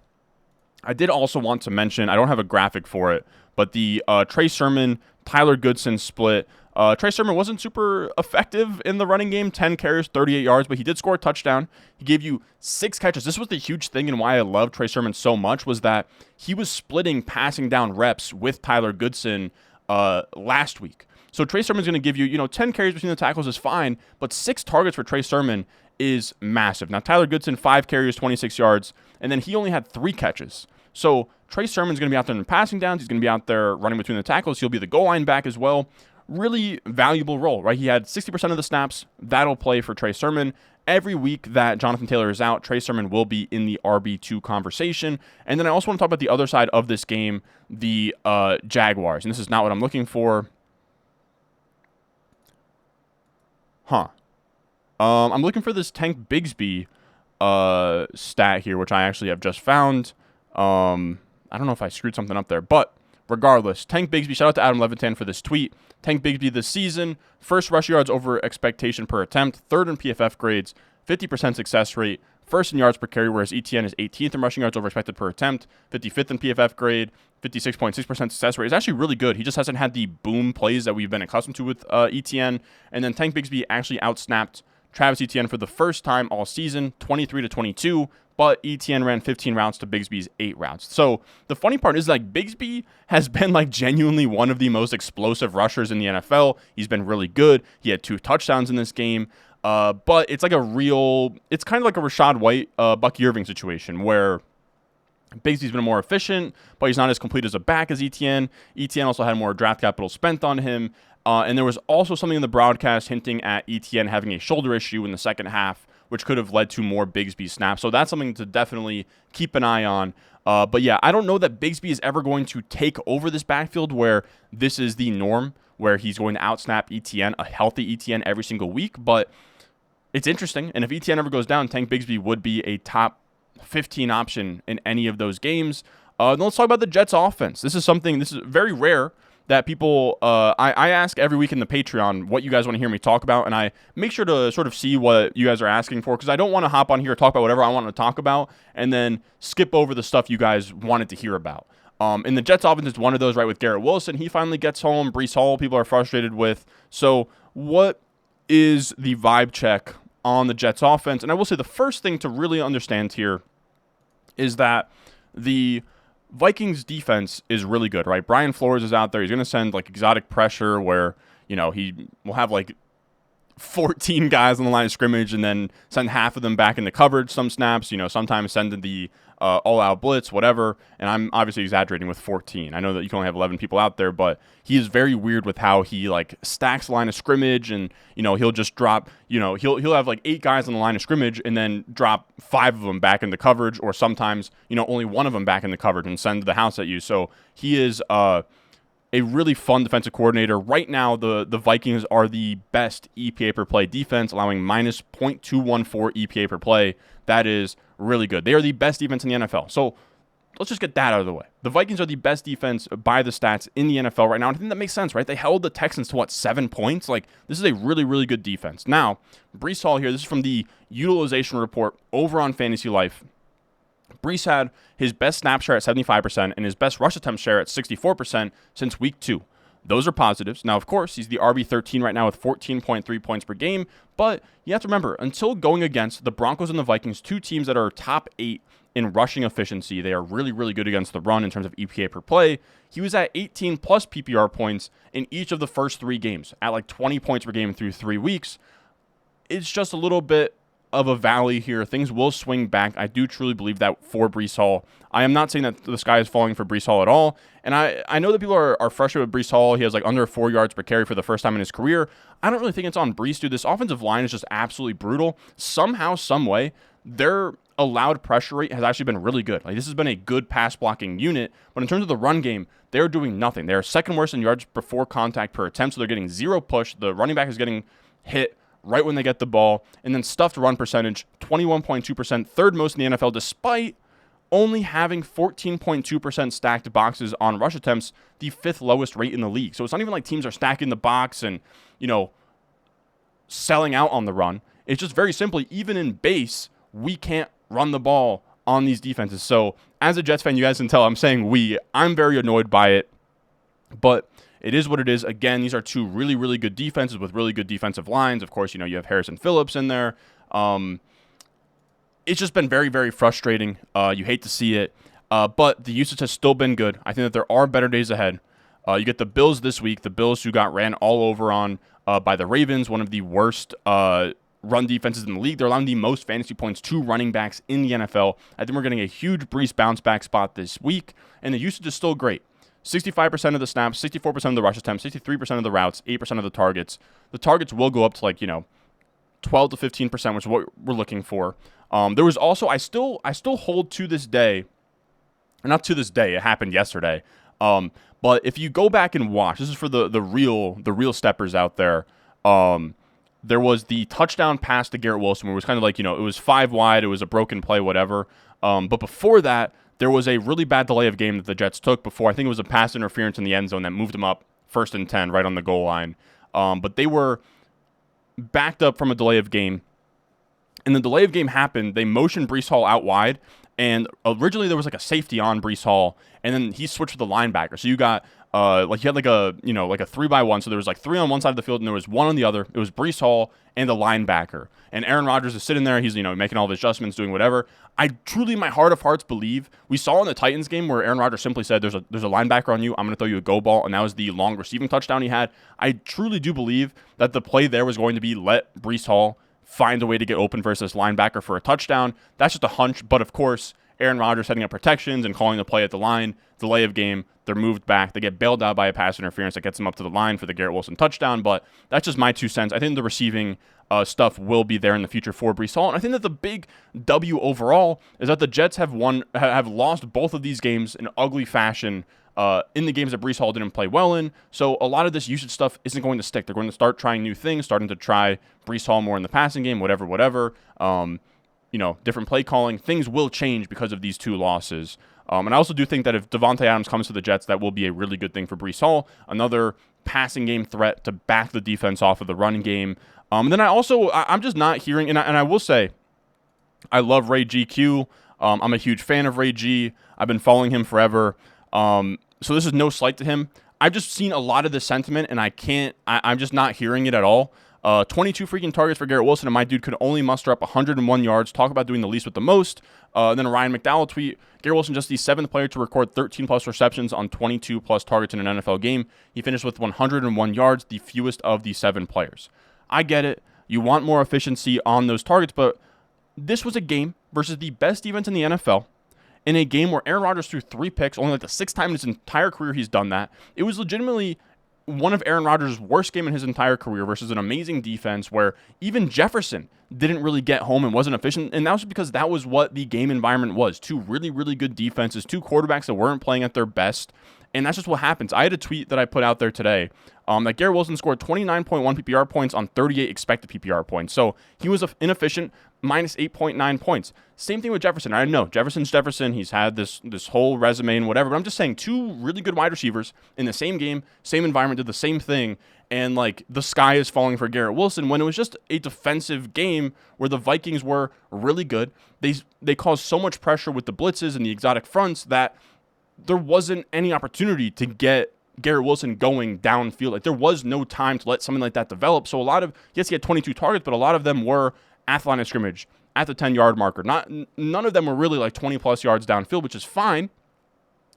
I did also want to mention, I don't have a graphic for it, but the Trey Sermon, Tyler Goodson split. Trey Sermon wasn't super effective in the running game, 10 carries, 38 yards, but he did score a touchdown. He gave you 6 catches. This was the huge thing and why I love Trey Sermon so much was that he was splitting passing down reps with Tyler Goodson last week. So Trey Sermon's going to give you, 10 carries between the tackles is fine, but 6 targets for Trey Sermon is massive. Now, Tyler Goodson, 5 carries, 26 yards, and then he only had 3 catches. So Trey Sermon's going to be out there in passing downs. He's going to be out there running between the tackles. He'll be the goal line back as well. Really valuable role, right? He had 60% of the snaps. That'll play for Trey Sermon. Every week that Jonathan Taylor is out, Trey Sermon will be in the RB2 conversation. And then I also want to talk about the other side of this game, the Jaguars. And this is not what I'm looking for. I'm looking for this Tank Bigsby stat here, which I actually have just found. I don't know if I screwed something up there, but regardless, Tank Bigsby, shout out to Adam Levitan for this tweet. Tank Bigsby this season, first rush yards over expectation per attempt, third in PFF grades, 50% success rate, first in yards per carry, whereas ETN is 18th in rushing yards over expected per attempt, 55th in PFF grade, 56.6% success rate. It's actually really good. He just hasn't had the boom plays that we've been accustomed to with ETN. And then Tank Bigsby actually outsnapped Travis Etienne for the first time all season, 23-22, but Etienne ran 15 routes to Bigsby's 8 routes. So the funny part is Bigsby has been genuinely one of the most explosive rushers in the NFL. He's been really good. He had 2 touchdowns in this game. But it's it's kind of like a Rashad White, Bucky Irving situation where Bigsby's been more efficient, but he's not as complete as a back as Etienne. Etienne also had more draft capital spent on him. And there was also something in the broadcast hinting at Etienne having a shoulder issue in the second half, which could have led to more Bigsby snaps. So that's something to definitely keep an eye on. But yeah, I don't know that Bigsby is ever going to take over this backfield where this is the norm, where he's going to outsnap Etienne, a healthy Etienne every single week. But it's interesting. And if Etienne ever goes down, Tank Bigsby would be a top 15 option in any of those games. Then let's talk about the Jets offense. This is very rare that people, I ask every week in the Patreon what you guys want to hear me talk about, and I make sure to sort of see what you guys are asking for, because I don't want to hop on here and talk about whatever I want to talk about and then skip over the stuff you guys wanted to hear about. And the Jets offense is one of those, right, with Garrett Wilson. He finally gets home. Breece Hall, people are frustrated with. So what is the vibe check on the Jets offense? And I will say the first thing to really understand here is that the Vikings defense is really good, right? Brian Flores is out there. He's going to send exotic pressure where, he will have 14 guys on the line of scrimmage and then send half of them back into coverage some snaps, sometimes send the all-out blitz, whatever. And I'm obviously exaggerating with 14. I know that you can only have 11 people out there, but he is very weird with how he stacks the line of scrimmage, and he'll just drop, he'll have 8 guys on the line of scrimmage and then drop 5 of them back into coverage, or sometimes only one of them back into coverage and send the house at you. So he is a really fun defensive coordinator. Right now, the Vikings are the best EPA per play defense, allowing minus 0.214 EPA per play. That is really good. They are the best defense in the NFL. So let's just get that out of the way. The Vikings are the best defense by the stats in the NFL right now. And I think that makes sense, right? They held the Texans to 7 points? This is a really, really good defense. Now, Breece Hall here, this is from the utilization report over on Fantasy Life. Brees had his best snap share at 75% and his best rush attempt share at 64% since week 2. Those are positives. Now, of course, he's the RB13 right now with 14.3 points per game, but you have to remember, until going against the Broncos and the Vikings, 2 teams that are top 8 in rushing efficiency, they are really, really good against the run in terms of EPA per play. He was at 18 plus PPR points in each of the first 3 games, at like 20 points per game through 3 weeks. It's just a little bit of a valley here. Things will swing back. I do truly believe that for Brees Hall. I am not saying that the sky is falling for Brees Hall at all. And I know that people are frustrated with Brees Hall. He has like under 4 yards per carry for the first time in his career. I don't really think it's on Brees, dude. This offensive line is just absolutely brutal. Somehow, some way, their allowed pressure rate has actually been really good. Like, this has been a good pass blocking unit. But in terms of the run game, they're doing nothing. They're second worst in yards before contact per attempt. So they're getting 0 push. The running back is getting hit right when they get the ball, and then stuffed run percentage, 21.2%, third most in the NFL, despite only having 14.2% stacked boxes on rush attempts, the 5th lowest rate in the league. So it's not even like teams are stacking the box and, selling out on the run. It's just very simply, even in base, we can't run the ball on these defenses. So as a Jets fan, you guys can tell I'm saying I'm very annoyed by it, but it is what it is. Again, these are 2 really, really good defenses with really good defensive lines. Of course, you have Harrison Phillips in there. It's just been very, very frustrating. You hate to see it. But the usage has still been good. I think that there are better days ahead. You get the Bills this week. The Bills who got ran all over on by the Ravens, one of the worst run defenses in the league. They're allowing the most fantasy points to running backs in the NFL. I think we're getting a huge Brees bounce back spot this week. And the usage is still great. 65% of the snaps, 64% of the rush attempts, 63% of the routes, 8% of the targets. The targets will go up to 12 to 15%, which is what we're looking for. There was also, I still hold to this day, or not to this day, it happened yesterday. But if you go back and watch, this is for the real steppers out there. There was the touchdown pass to Garrett Wilson, where it was kind of like, it was 5 wide, it was a broken play, whatever. But before that, there was a really bad delay of game that the Jets took before. I think it was a pass interference in the end zone that moved them up 1st and 10 right on the goal line. But they were backed up from a delay of game. And the delay of game happened. They motioned Brees Hall out wide. And originally there was like a safety on Brees Hall. And then he switched with the linebacker. So you got you had like a 3-by-1. So there was like 3 on one side of the field and there was 1 on the other. It was Brees Hall and the linebacker. And Aaron Rodgers is sitting there. He's, making all of his adjustments, doing whatever. I truly, in my heart of hearts, believe we saw in the Titans game where Aaron Rodgers simply said, there's a linebacker on you. I'm going to throw you a go ball. And that was the long receiving touchdown he had. I truly do believe that the play there was going to be let Brees Hall find a way to get open versus linebacker for a touchdown. That's just a hunch. But of course, Aaron Rodgers setting up protections and calling the play at the line, delay of game, they're moved back. They get bailed out by a pass interference that gets them up to the line for the Garrett Wilson touchdown. But that's just my 2 cents. I think the receiving stuff will be there in the future for Brees Hall. And I think that the big W overall is that the Jets have lost both of these games in ugly fashion in the games that Brees Hall didn't play well in. So a lot of this usage stuff isn't going to stick. They're going to start trying new things, starting to try Brees Hall more in the passing game, whatever. Different play calling. Things will change because of these 2 losses. And I also do think that if Devontae Adams comes to the Jets, that will be a really good thing for Brees Hall. Another passing game threat to back the defense off of the running game. And then I'm just not hearing, and I will say, I love Ray GQ. I'm a huge fan of Ray G. I've been following him forever. So this is no slight to him. I've just seen a lot of this sentiment, and I'm just not hearing it at all. 22 freaking targets for Garrett Wilson, and my dude could only muster up 101 yards. Talk about doing the least with the most. Then a Ryan McDowell tweet, Garrett Wilson just the 7th player to record 13-plus receptions on 22-plus targets in an NFL game. He finished with 101 yards, the fewest of the 7 players. I get it. You want more efficiency on those targets, but this was a game versus the best defense in the NFL in a game where Aaron Rodgers threw 3 picks, only like the 6th time in his entire career he's done that. It was legitimately one of Aaron Rodgers' worst game in his entire career versus an amazing defense where even Jefferson didn't really get home and wasn't efficient. And that was because that was what the game environment was. 2 really, really good defenses, 2 quarterbacks that weren't playing at their best. And that's just what happens. I had a tweet that I put out there today that Garrett Wilson scored 29.1 PPR points on 38 expected PPR points. So he was inefficient, minus 8.9 points. Same thing with Jefferson. I know Jefferson's Jefferson. He's had this whole resume and whatever. But I'm just saying, two really good wide receivers in the same game, same environment, did the same thing. And like the sky is falling for Garrett Wilson when it was just a defensive game where the Vikings were really good. They caused so much pressure with the blitzes and the exotic fronts that there wasn't any opportunity to get Garrett Wilson going downfield. Like there was no time to let something like that develop. So a lot of, yes, he had 22 targets, but a lot of them were at the line of scrimmage, at the 10-yard marker. None of them were really like 20 plus yards downfield, which is fine.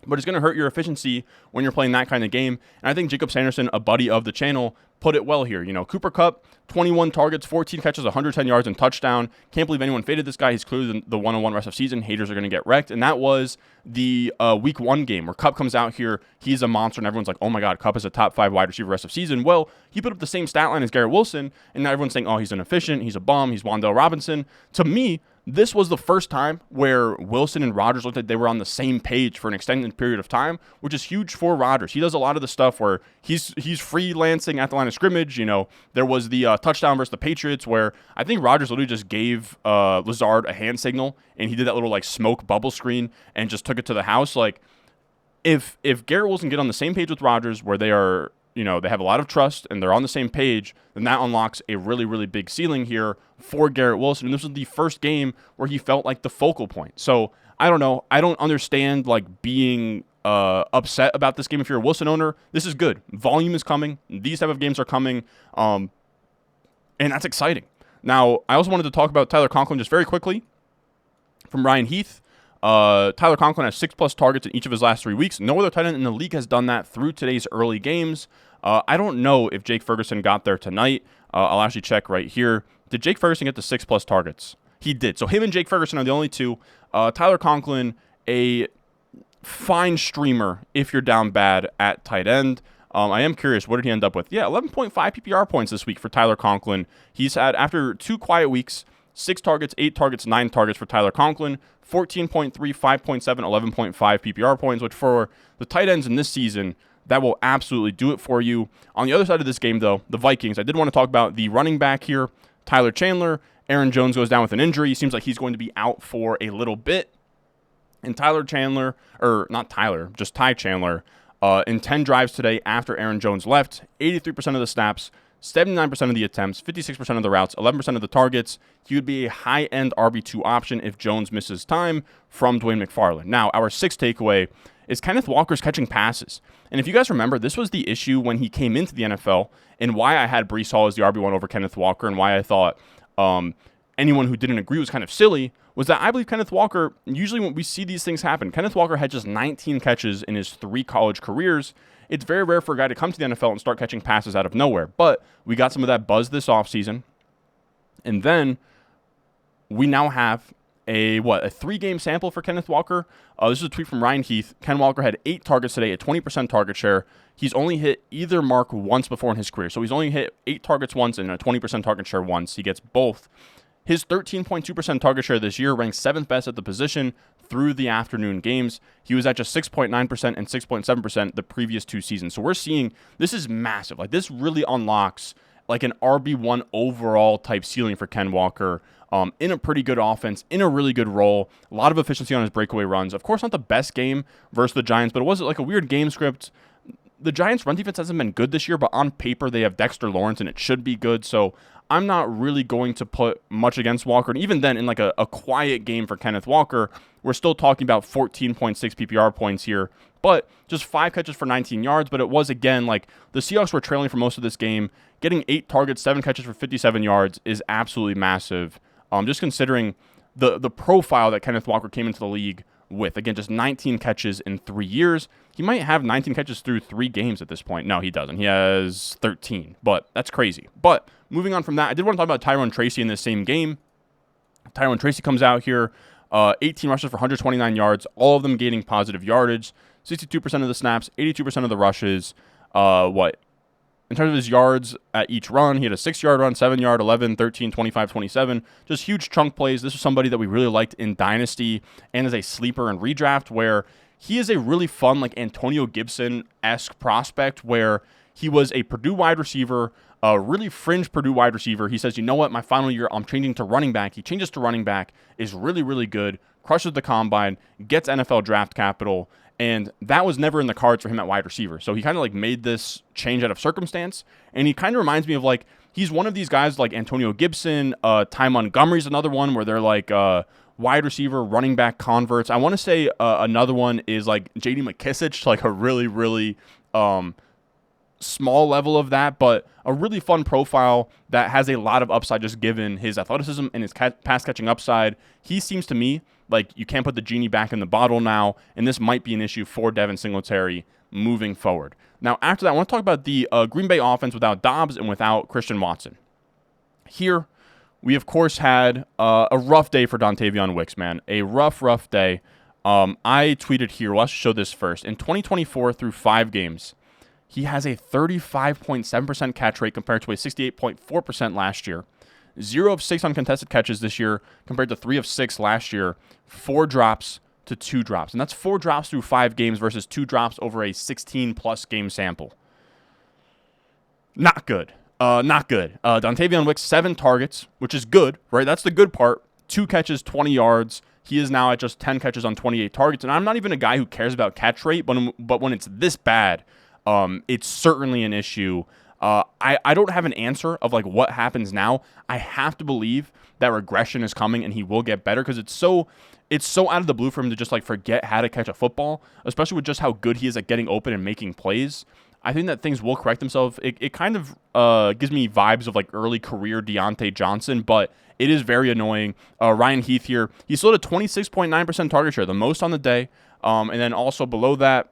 But it's going to hurt your efficiency when you're playing that kind of game. And I think Jacob Sanderson, a buddy of the channel, put it well here. Cooper Kupp, 21 targets, 14 catches, 110 yards, and touchdown. Can't believe anyone faded this guy. He's clearly the one-on-one rest of season. Haters are going to get wrecked. And that was the week 1 game where Kupp comes out here. He's a monster, and everyone's like, oh my God, Kupp is a top 5 wide receiver rest of season. Well, he put up the same stat line as Garrett Wilson, and now everyone's saying, oh, he's inefficient, he's a bum, he's Wan'Dale Robinson. To me, this was the first time where Wilson and Rodgers looked like they were on the same page for an extended period of time, which is huge for Rodgers. He does a lot of the stuff where he's freelancing at the line of scrimmage. There was the touchdown versus the Patriots where I think Rodgers literally just gave Lazard a hand signal, and he did that little like smoke bubble screen and just took it to the house. Like if Garrett Wilson get on the same page with Rodgers where they are, they have a lot of trust and they're on the same page, then that unlocks a really, really big ceiling here for Garrett Wilson. And this was the first game where he felt like the focal point. So I don't know. I don't understand like being upset about this game. If you're a Wilson owner, this is good. Volume is coming. These type of games are coming. And that's exciting. Now, I also wanted to talk about Tyler Conklin just very quickly from Ryan Heath. Tyler Conklin has 6+ targets in each of his last 3 weeks. No other tight end in the league has done that through today's early games. I don't know if Jake Ferguson got there tonight. I'll actually check right here. Did Jake Ferguson get the 6+ targets? He did. So him and Jake Ferguson are the only two. Tyler Conklin, a fine streamer if you're down bad at tight end. I am curious, what did he end up with? Yeah, 11.5 PPR points this week for Tyler Conklin. He's had, after 2 quiet weeks, 6 targets, 8 targets, 9 targets for Tyler Conklin, 14.3, 5.7, 11.5 PPR points, which for the tight ends in this season, that will absolutely do it for you. On the other side of this game, though, the Vikings, I did want to talk about the running back here, Tyler Chandler. Aaron Jones goes down with an injury. Seems like he's going to be out for a little bit. And Ty Chandler, in 10 drives today after Aaron Jones left, 83% of the snaps, 79% of the attempts, 56% of the routes, 11% of the targets. He would be a high-end RB2 option if Jones misses time from Dwayne McFarland. Now, our 6th takeaway is Kenneth Walker's catching passes. And if you guys remember, this was the issue when he came into the NFL and why I had Breece Hall as the RB1 over Kenneth Walker and why I thought anyone who didn't agree was kind of silly, was that I believe Kenneth Walker, usually when we see these things happen, Kenneth Walker had just 19 catches in his 3 college careers. It's very rare for a guy to come to the NFL and start catching passes out of nowhere. But we got some of that buzz this offseason. And then we now have a 3-game sample for Kenneth Walker. This is a tweet from Ryan Heath. Ken Walker had 8 targets today, a 20% target share. He's only hit either mark once before in his career. So he's only hit 8 targets once and a 20% target share once. He gets both. His 13.2% target share this year ranks 7th best at the position through the afternoon games. He was at just 6.9% and 6.7% the previous 2 seasons. So we're seeing this is massive. Like this really unlocks like an RB1 overall type ceiling for Ken Walker in a pretty good offense, in a really good role. A lot of efficiency on his breakaway runs. Of course, not the best game versus the Giants, but it was like a weird game script. The Giants' run defense hasn't been good this year, but on paper they have Dexter Lawrence, and it should be good. So I'm not really going to put much against Walker. And even then, in like a quiet game for Kenneth Walker, we're still talking about 14.6 PPR points here. But just 5 catches for 19 yards. But it was, again, like the Seahawks were trailing for most of this game. Getting 8 targets, 7 catches for 57 yards is absolutely massive. Just considering the profile that Kenneth Walker came into the league with. Again, just 19 catches in 3 years. He might have 19 catches through 3 games at this point. No, he doesn't. He has 13, but that's crazy. But moving on from that, I did want to talk about Tyrone Tracy in this same game. Tyrone Tracy comes out here, 18 rushes for 129 yards, all of them gaining positive yardage, 62% of the snaps, 82% of the rushes. In terms of his yards at each run, he had a 6-yard run, 7-yard, 11, 13, 25, 27. Just huge chunk plays. This was somebody that we really liked in Dynasty and as a sleeper and redraft where he is a really fun, like, Antonio Gibson-esque prospect where he was a Purdue wide receiver, a really fringe Purdue wide receiver. He says, you know what, my final year, I'm changing to running back. He changes to running back, is really, really good, crushes the combine, gets NFL draft capital, and that was never in the cards for him at wide receiver. So he kind of like made this change out of circumstance, and he kind of reminds me of like, he's one of these guys like Antonio Gibson, Ty Montgomery's another one where they're like wide receiver, running back converts. I want to say another one is like J.D. McKissic, like a really, really small level of that, but a really fun profile that has a lot of upside just given his athleticism and his pass catching upside. He seems to me like you can't put the genie back in the bottle now, and this might be an issue for Devin Singletary moving forward. Now, after that, I want to talk about the Green Bay offense without Doubs and without Christian Watson. Here, we, of course, had a rough day for Dontavion Wicks, man. A rough day. I tweeted here, let's show this first. In 2024, through 5 games, he has a 35.7% catch rate compared to a 68.4% last year. 0 of 6 uncontested catches this year compared to 3 of 6 last year. 4 drops to 2 drops. And that's 4 drops through 5 games versus 2 drops over a 16-plus game sample. Not good. Not good. Dontavion Wicks, 7 targets, which is good, right? That's the good part. 2 catches, 20 yards. He is now at just 10 catches on 28 targets. And I'm not even a guy who cares about catch rate, but when it's this bad, it's certainly an issue. I don't have an answer of like what happens now. I have to believe that regression is coming and he will get better because it's so out of the blue for him to just like forget how to catch a football, especially with just how good he is at getting open and making plays. I think that things will correct themselves. It kind of gives me vibes of like early career Deontay Johnson, but it is very annoying. Ryan Heath here, he still had a 26.9% target share, the most on the day. And then also below that,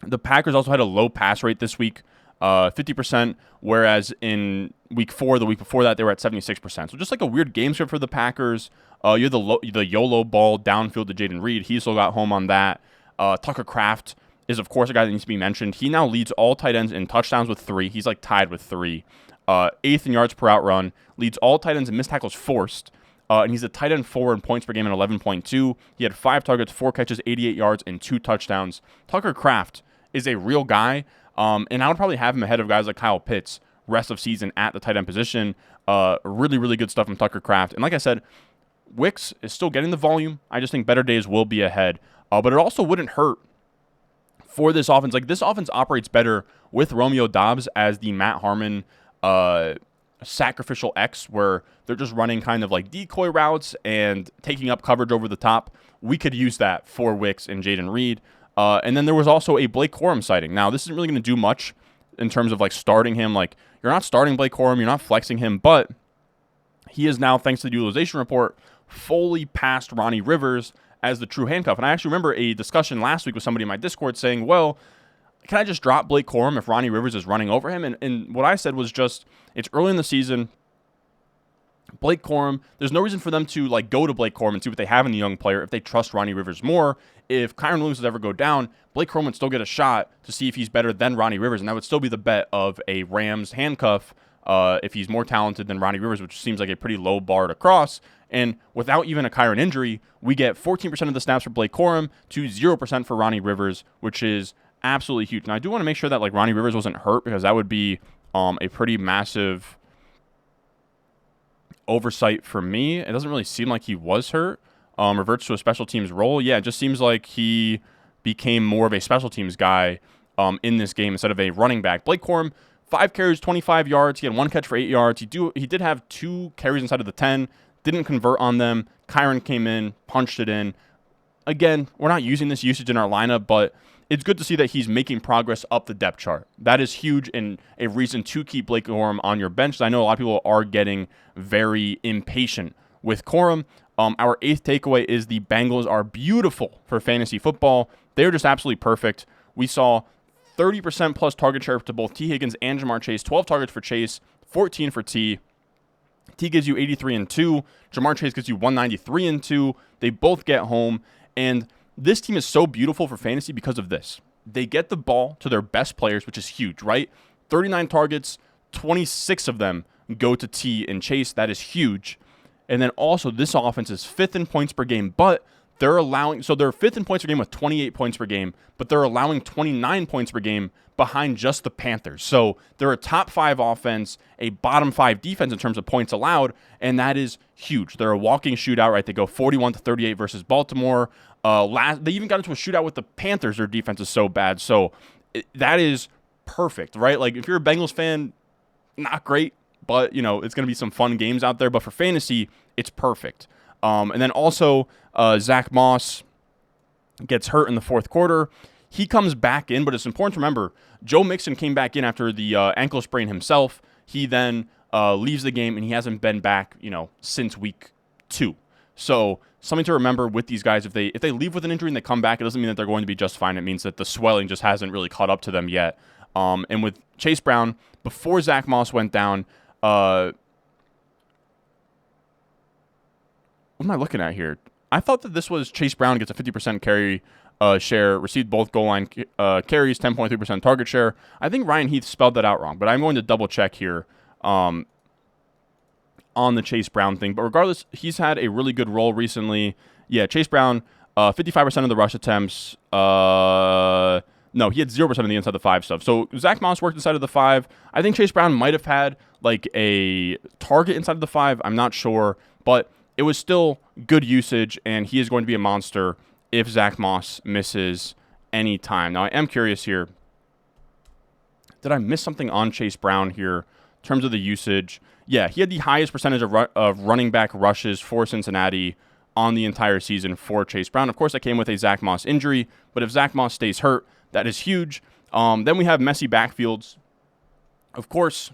the Packers also had a low pass rate this week, 50%, whereas in week 4, the week before that, they were at 76%. So just like a weird game script for the Packers. You had the YOLO ball downfield to Jaden Reed. He still got home on that. Tucker Kraft is, of course, a guy that needs to be mentioned. He now leads all tight ends in touchdowns with 3. He's like tied with 3. 8th in yards per out run. Leads all tight ends in missed tackles forced. And he's a tight end 4 in points per game at 11.2. He had 5 targets, 4 catches, 88 yards, and 2 touchdowns. Tucker Kraft is a real guy. And I would probably have him ahead of guys like Kyle Pitts rest of season at the tight end position. Really, really good stuff from Tucker Kraft. And like I said, Wicks is still getting the volume. I just think better days will be ahead. But it also wouldn't hurt for this offense. Like, this offense operates better with Romeo Doubs as the Matt Harmon sacrificial X, where they're just running kind of like decoy routes and taking up coverage over the top. We could use that for Wicks and Jaden Reed. And then there was also a Blake Corum sighting. Now, this isn't really going to do much in terms of like starting him. Like, you're not starting Blake Corum, you're not flexing him, but he is now, thanks to the utilization report, fully past Ronnie Rivers as the true handcuff. And I actually remember a discussion last week with somebody in my Discord saying, well, can I just drop Blake Corum if Ronnie Rivers is running over him? And what I said was just, it's early in the season. Blake Corum, there's no reason for them to like go to Blake Corum and see what they have in the young player if they trust Ronnie Rivers more. If Kyron Williams would ever go down, Blake Corum would still get a shot to see if he's better than Ronnie Rivers, and that would still be the bet of a Rams handcuff if he's more talented than Ronnie Rivers, which seems like a pretty low bar to cross. And without even a Kyron injury, we get 14% of the snaps for Blake Corum to 0% for Ronnie Rivers, which is absolutely huge. Now, I do want to make sure that like Ronnie Rivers wasn't hurt, because that would be a pretty massive oversight for me. It doesn't really seem like he was hurt. Reverts to a special teams role. Yeah, it just seems like he became more of a special teams guy in this game instead of a running back. Blake Corum, 5 carries, 25 yards. He had 1 catch for 8 yards. He did have 2 carries inside of the 10. Didn't convert on them. Kyron came in, punched it in. Again, we're not using this usage in our lineup, but it's good to see that he's making progress up the depth chart. That is huge and a reason to keep Blake Corum on your bench. I know a lot of people are getting very impatient with Corum. Our 8th takeaway is the Bengals are beautiful for fantasy football. They're just absolutely perfect. We saw 30% plus target share to both T. Higgins and Jamar Chase. 12 targets for Chase, 14 for T. T gives you 83 and 2. Jamar Chase gives you 193 and 2. They both get home. And this team is so beautiful for fantasy because of this. They get the ball to their best players, which is huge, right? 39 targets, 26 of them go to T and Chase. That is huge. And then also, this offense is 5th in points per game, but they're fifth in points per game with 28 points per game, but they're allowing 29 points per game behind just the Panthers. So they're a top 5 offense, a bottom 5 defense in terms of points allowed, and that is huge. They're a walking shootout, right? They go 41-38 versus Baltimore. They even got into a shootout with the Panthers. Their defense is so bad. So that is perfect, right? Like, if you're a Bengals fan, not great, but, it's going to be some fun games out there. But for fantasy, it's perfect. And then also, Zach Moss gets hurt in the fourth quarter. He comes back in, but it's important to remember, Joe Mixon came back in after the ankle sprain himself. He then leaves the game, and he hasn't been back, since week 2. So something to remember with these guys, if they leave with an injury and they come back, it doesn't mean that they're going to be just fine. It means that the swelling just hasn't really caught up to them yet. And with Chase Brown, before Zach Moss went down, what am I looking at here? I thought that this was Chase Brown gets a 50% carry share, received both goal line carries, 10.3% target share. I think Ryan Heath spelled that out wrong, but I'm going to double check here on the Chase Brown thing. But regardless, he's had a really good role recently. Yeah, Chase Brown, 55% of the rush attempts. No, he had 0% of the inside the 5 stuff. So Zach Moss worked inside of the 5. I think Chase Brown might have had like a target inside of the 5. I'm not sure, but it was still good usage, and he is going to be a monster if Zach Moss misses any time. Now, I am curious here. Did I miss something on Chase Brown here in terms of the usage? Yeah, he had the highest percentage of running back rushes for Cincinnati on the entire season for Chase Brown. Of course, that came with a Zach Moss injury, but if Zach Moss stays hurt, that is huge. Then we have Messy Backfields. Of course,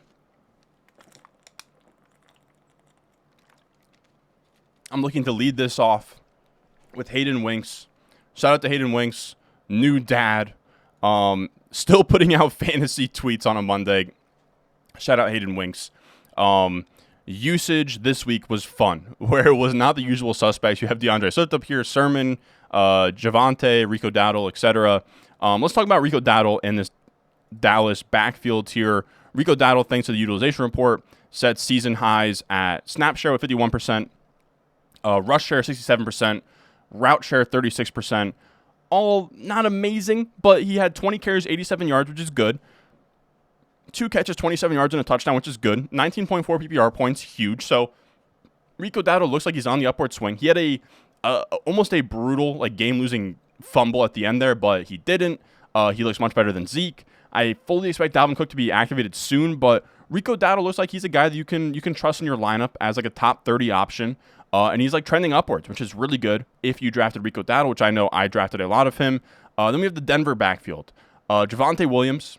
I'm looking to lead this off with Hayden Winks. Shout out to Hayden Winks, new dad. Still putting out fantasy tweets on a Monday. Shout out Hayden Winks. Usage this week was fun, where it was not the usual suspects. You have DeAndre Swift up here, Sermon, Javonte, Rico Dowdle, etc. Let's talk about Rico Dowdle and this Dallas backfield here. Rico Dowdle, thanks to the utilization report, set season highs at snap share with 51%, rush share 67%, route share 36%. All not amazing, but he had 20 carries, 87 yards, which is good. 2 catches, 27 yards, and a touchdown, which is good. 19.4 PPR points, huge. So Rico Dowdle looks like he's on the upward swing. He had almost a brutal game-losing fumble at the end there, but he didn't. He looks much better than Zeke. I fully expect Dalvin Cook to be activated soon, but Rico Dowdle looks like he's a guy that you can trust in your lineup as a top 30 option. And he's trending upwards, which is really good if you drafted Rico Dowdle, which I know I drafted a lot of him. Then we have the Denver backfield. Javonte Williams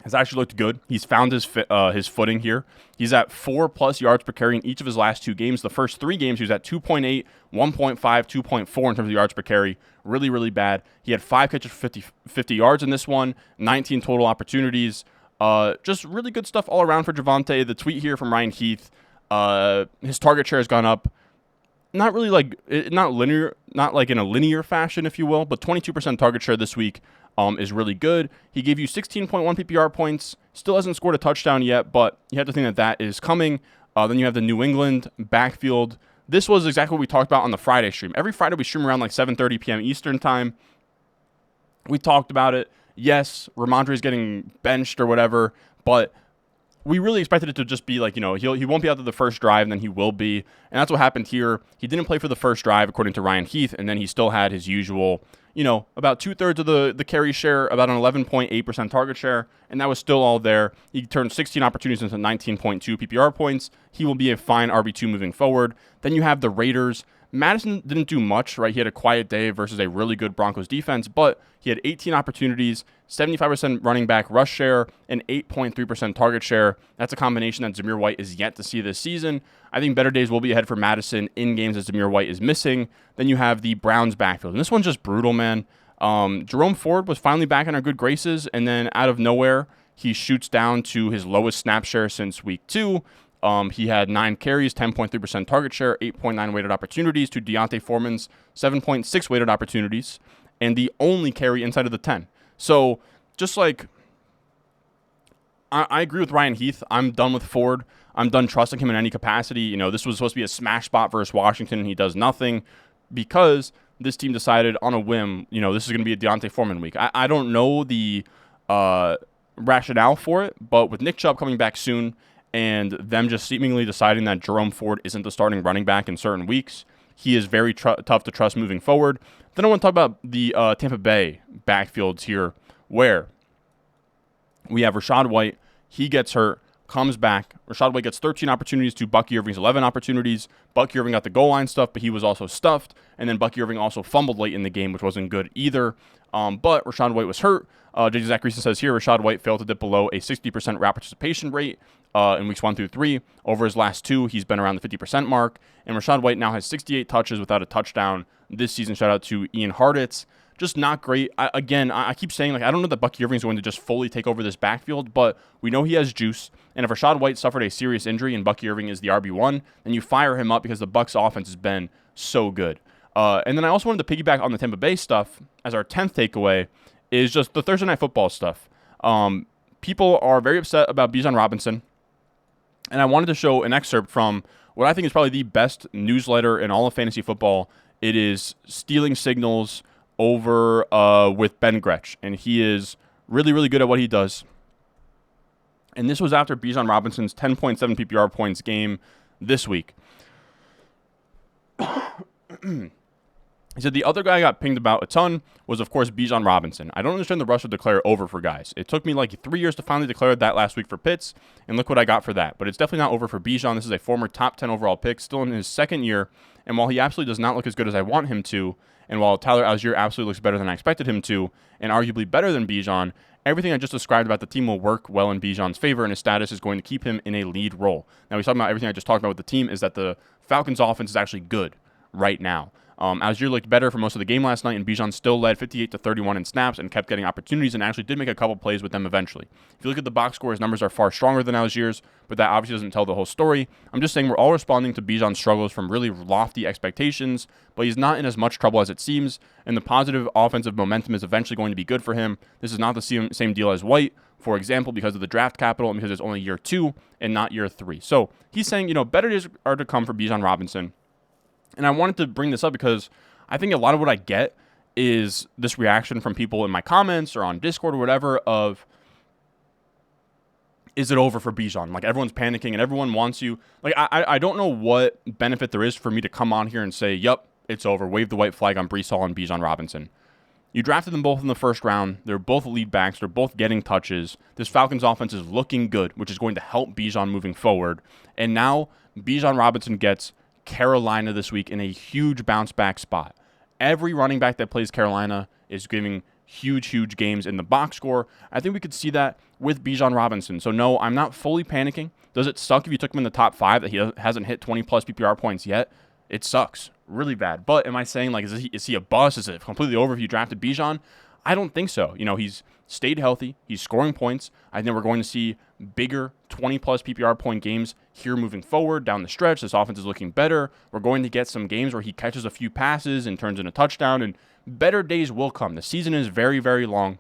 has actually looked good. He's found his footing here. He's at 4+ yards per carry in each of his last 2 games. The first 3 games, he was at 2.8, 1.5, 2.4 in terms of yards per carry. Really, really bad. He had 5 catches for 50 yards in this one, 19 total opportunities. Just really good stuff all around for Javonte. The tweet here from Ryan Heath, his target share has gone up. Not really not linear, not in a linear fashion, if you will, but 22% target share this week is really good. He gave you 16.1 PPR points. Still hasn't scored a touchdown yet, but you have to think that is coming. Then you have the New England backfield. This was exactly what we talked about on the Friday stream. Every Friday we stream around 7:30 p.m. Eastern time. We talked about it. Yes, Ramondre's getting benched or whatever, but we really expected it to just be he won't be out to the first drive, and then he will be. And that's what happened here. He didn't play for the first drive, according to Ryan Heath, and then he still had his usual, about 2/3 of the carry share, about an 11.8% target share, and that was still all there. He turned 16 opportunities into 19.2 PPR points. He will be a fine RB2 moving forward. Then you have the Raiders. Madison didn't do much, right? He had a quiet day versus a really good Broncos defense, but he had 18 opportunities, 75% running back rush share, and 8.3% target share. That's a combination that Zamir White is yet to see this season. I think better days will be ahead for Madison in games that Zamir White is missing. Then you have the Browns backfield, and this one's just brutal, man. Jerome Ford was finally back in our good graces, and then out of nowhere, he shoots down to his lowest snap share since week 2. He had 9 carries, 10.3% target share, 8.9 weighted opportunities to Deontay Foreman's 7.6 weighted opportunities, and the only carry inside of the 10. So just I agree with Ryan Heath. I'm done with Ford. I'm done trusting him in any capacity. This was supposed to be a smash spot versus Washington, and he does nothing. because this team decided on a whim, this is going to be a Deontay Foreman week. I don't know the rationale for it, but with Nick Chubb coming back soon and them just seemingly deciding that Jerome Ford isn't the starting running back in certain weeks, he is very tough to trust moving forward. Then I want to talk about the Tampa Bay backfields here, where we have Rachaad White. He gets hurt, comes back. Rachaad White gets 13 opportunities to Bucky Irving's 11 opportunities. Bucky Irving got the goal line stuff, but he was also stuffed. And then Bucky Irving also fumbled late in the game, which wasn't good either. But Rachaad White was hurt. JJ Zachariason says here, Rachaad White failed to dip below a 60% route participation rate in weeks 1 through 3. Over his last 2, he's been around the 50% mark. And Rachaad White now has 68 touches without a touchdown this season. Shout out to Ian Harditz. Just not great. I keep saying, I don't know that Bucky Irving is going to just fully take over this backfield, but we know he has juice. And if Rachaad White suffered a serious injury and Bucky Irving is the RB1, then you fire him up because the Bucs offense has been so good. And then I also wanted to piggyback on the Tampa Bay stuff as our 10th takeaway is just the Thursday Night Football stuff. People are very upset about Bijan Robinson, and I wanted to show an excerpt from what I think is probably the best newsletter in all of fantasy football. It is Stealing Signals over with Ben Gretsch, and he is really, really good at what he does. And this was after Bijan Robinson's 10.7 PPR points game this week. He said the other guy I got pinged about a ton was, of course, Bijan Robinson. I don't understand the rush to declare over for guys. It took me like 3 years to finally declare that last week for Pitts, and look what I got for that. But it's definitely not over for Bijan. This is a former top 10 overall pick, still in his second year, and while he absolutely does not look as good as I want him to, and while Tyler Algier absolutely looks better than I expected him to, and arguably better than Bijan, everything I just described about the team will work well in Bijan's favor, and his status is going to keep him in a lead role. Now, he's talking about everything I just talked about with the team is that the Falcons' offense is actually good right now. Algier looked better for most of the game last night, and Bijan still led 58-31 in snaps and kept getting opportunities and actually did make a couple plays with them eventually. If you look at the box score, his numbers are far stronger than Algier's, but that obviously doesn't tell the whole story. I'm just saying we're all responding to Bijan's struggles from really lofty expectations, but he's not in as much trouble as it seems, and the positive offensive momentum is eventually going to be good for him. This is not the same deal as White, for example, because of the draft capital and because it's only year 2 and not year 3. So he's saying, better days are to come for Bijan Robinson. And I wanted to bring this up because I think a lot of what I get is this reaction from people in my comments or on Discord or whatever of, is it over for Bijan? Like, everyone's panicking and everyone wants you. Like, I don't know what benefit there is for me to come on here and say, yup, it's over. Wave the white flag on Breece Hall and Bijan Robinson. You drafted them both in the first round. They're both lead backs. They're both getting touches. This Falcons offense is looking good, which is going to help Bijan moving forward. And now Bijan Robinson gets Carolina this week in a huge bounce back spot. Every running back that plays Carolina is giving huge games in the box score. I think we could see that with Bijan Robinson. So no, I'm not fully panicking. Does it suck if you took him in the top 5 that he hasn't hit 20 plus PPR points yet? It sucks really bad. But am I saying is he a bust? Is it completely over if you drafted Bijan? I don't think so. He's stayed healthy. He's scoring points. I think we're going to see bigger 20-plus PPR point games here moving forward down the stretch. This offense is looking better. We're going to get some games where he catches a few passes and turns in a touchdown, and better days will come. The season is very, very long.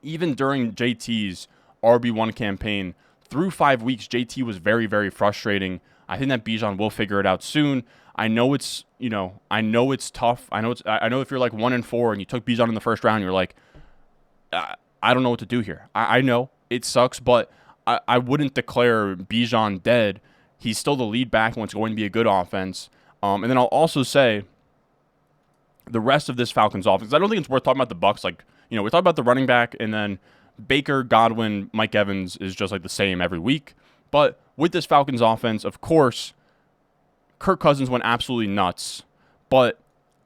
Even during JT's RB1 campaign, through 5 weeks, JT was very, very frustrating. I think that Bijan will figure it out soon. I know it's tough. I know if you're like 1-4 and you took Bijan in the first round, you're like, I don't know what to do here. I know it sucks, but I wouldn't declare Bijan dead. He's still the lead back and it's going to be a good offense. And then I'll also say the rest of this Falcons offense, I don't think it's worth talking about the Bucs. We talk about the running back, and then Baker, Godwin, Mike Evans is just like the same every week. But with this Falcons offense, of course, Kirk Cousins went absolutely nuts. But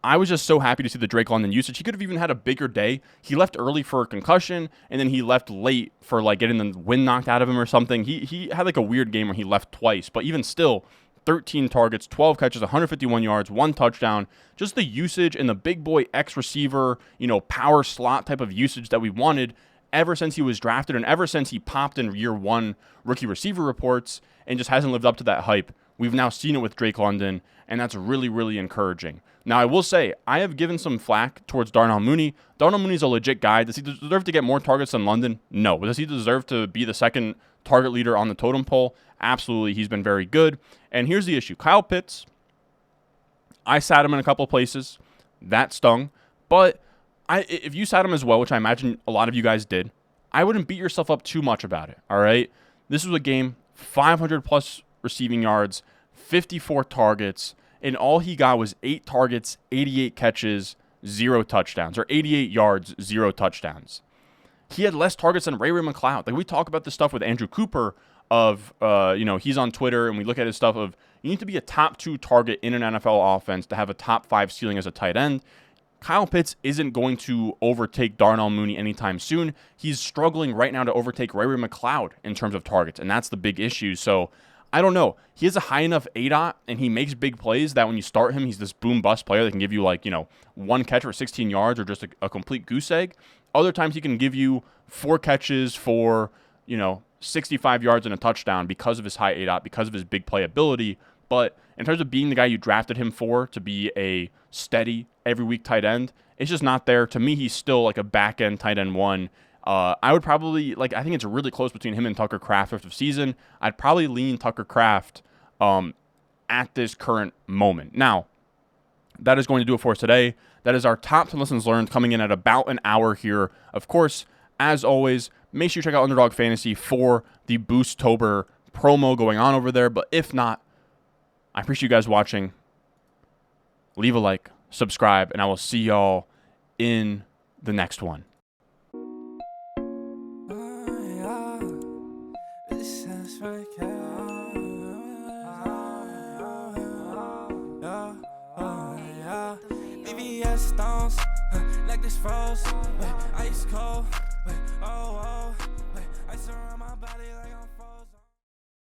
I was just so happy to see the Drake London usage. He could have even had a bigger day. He left early for a concussion, and then he left late for getting the wind knocked out of him or something. He had a weird game where he left twice, but even still, 13 targets, 12 catches, 151 yards, 1 touchdown. Just the usage and the big boy X receiver, power slot type of usage that we wanted ever since he was drafted and ever since he popped in year 1 rookie receiver reports and just hasn't lived up to that hype. We've now seen it with Drake London, and that's really, really encouraging. Now, I will say, I have given some flack towards Darnell Mooney. Darnell Mooney's a legit guy. Does he deserve to get more targets than London? No. Does he deserve to be the second target leader on the totem pole? Absolutely. He's been very good. And here's the issue. Kyle Pitts, I sat him in a couple of places. That stung. But if you sat him as well, which I imagine a lot of you guys did, I wouldn't beat yourself up too much about it, all right? This was a game, 500-plus receiving yards, 54 targets, and all he got was 8 targets, 88 catches, 0 touchdowns, or 88 yards, 0 touchdowns. He had less targets than Ray McCloud. Like, we talk about this stuff with Andrew Cooper of, he's on Twitter, and we look at his stuff of, you need to be a top 2 target in an NFL offense to have a top 5 ceiling as a tight end. Kyle Pitts isn't going to overtake Darnell Mooney anytime soon. He's struggling right now to overtake Ray McCloud in terms of targets, and that's the big issue. So, I don't know. He has a high enough ADOT, and he makes big plays that when you start him, he's this boom-bust player that can give you, one catch for 16 yards or just a complete goose egg. Other times he can give you 4 catches for, 65 yards and a touchdown because of his high ADOT, because of his big play ability. But in terms of being the guy you drafted him for, to be a steady, every-week tight end, it's just not there. To me, he's still like a back-end tight end 1. I would probably, I think it's really close between him and Tucker Kraft rest of season. I'd probably lean Tucker Kraft at this current moment. Now, that is going to do it for us today. That is our top 10 lessons learned coming in at about an hour here. Of course, as always, make sure you check out Underdog Fantasy for the Boosttober promo going on over there. But if not, I appreciate you guys watching. Leave a like, subscribe, and I will see y'all in the next one. Stones, like this froze, ice cold, ice around my body like I'm frozen.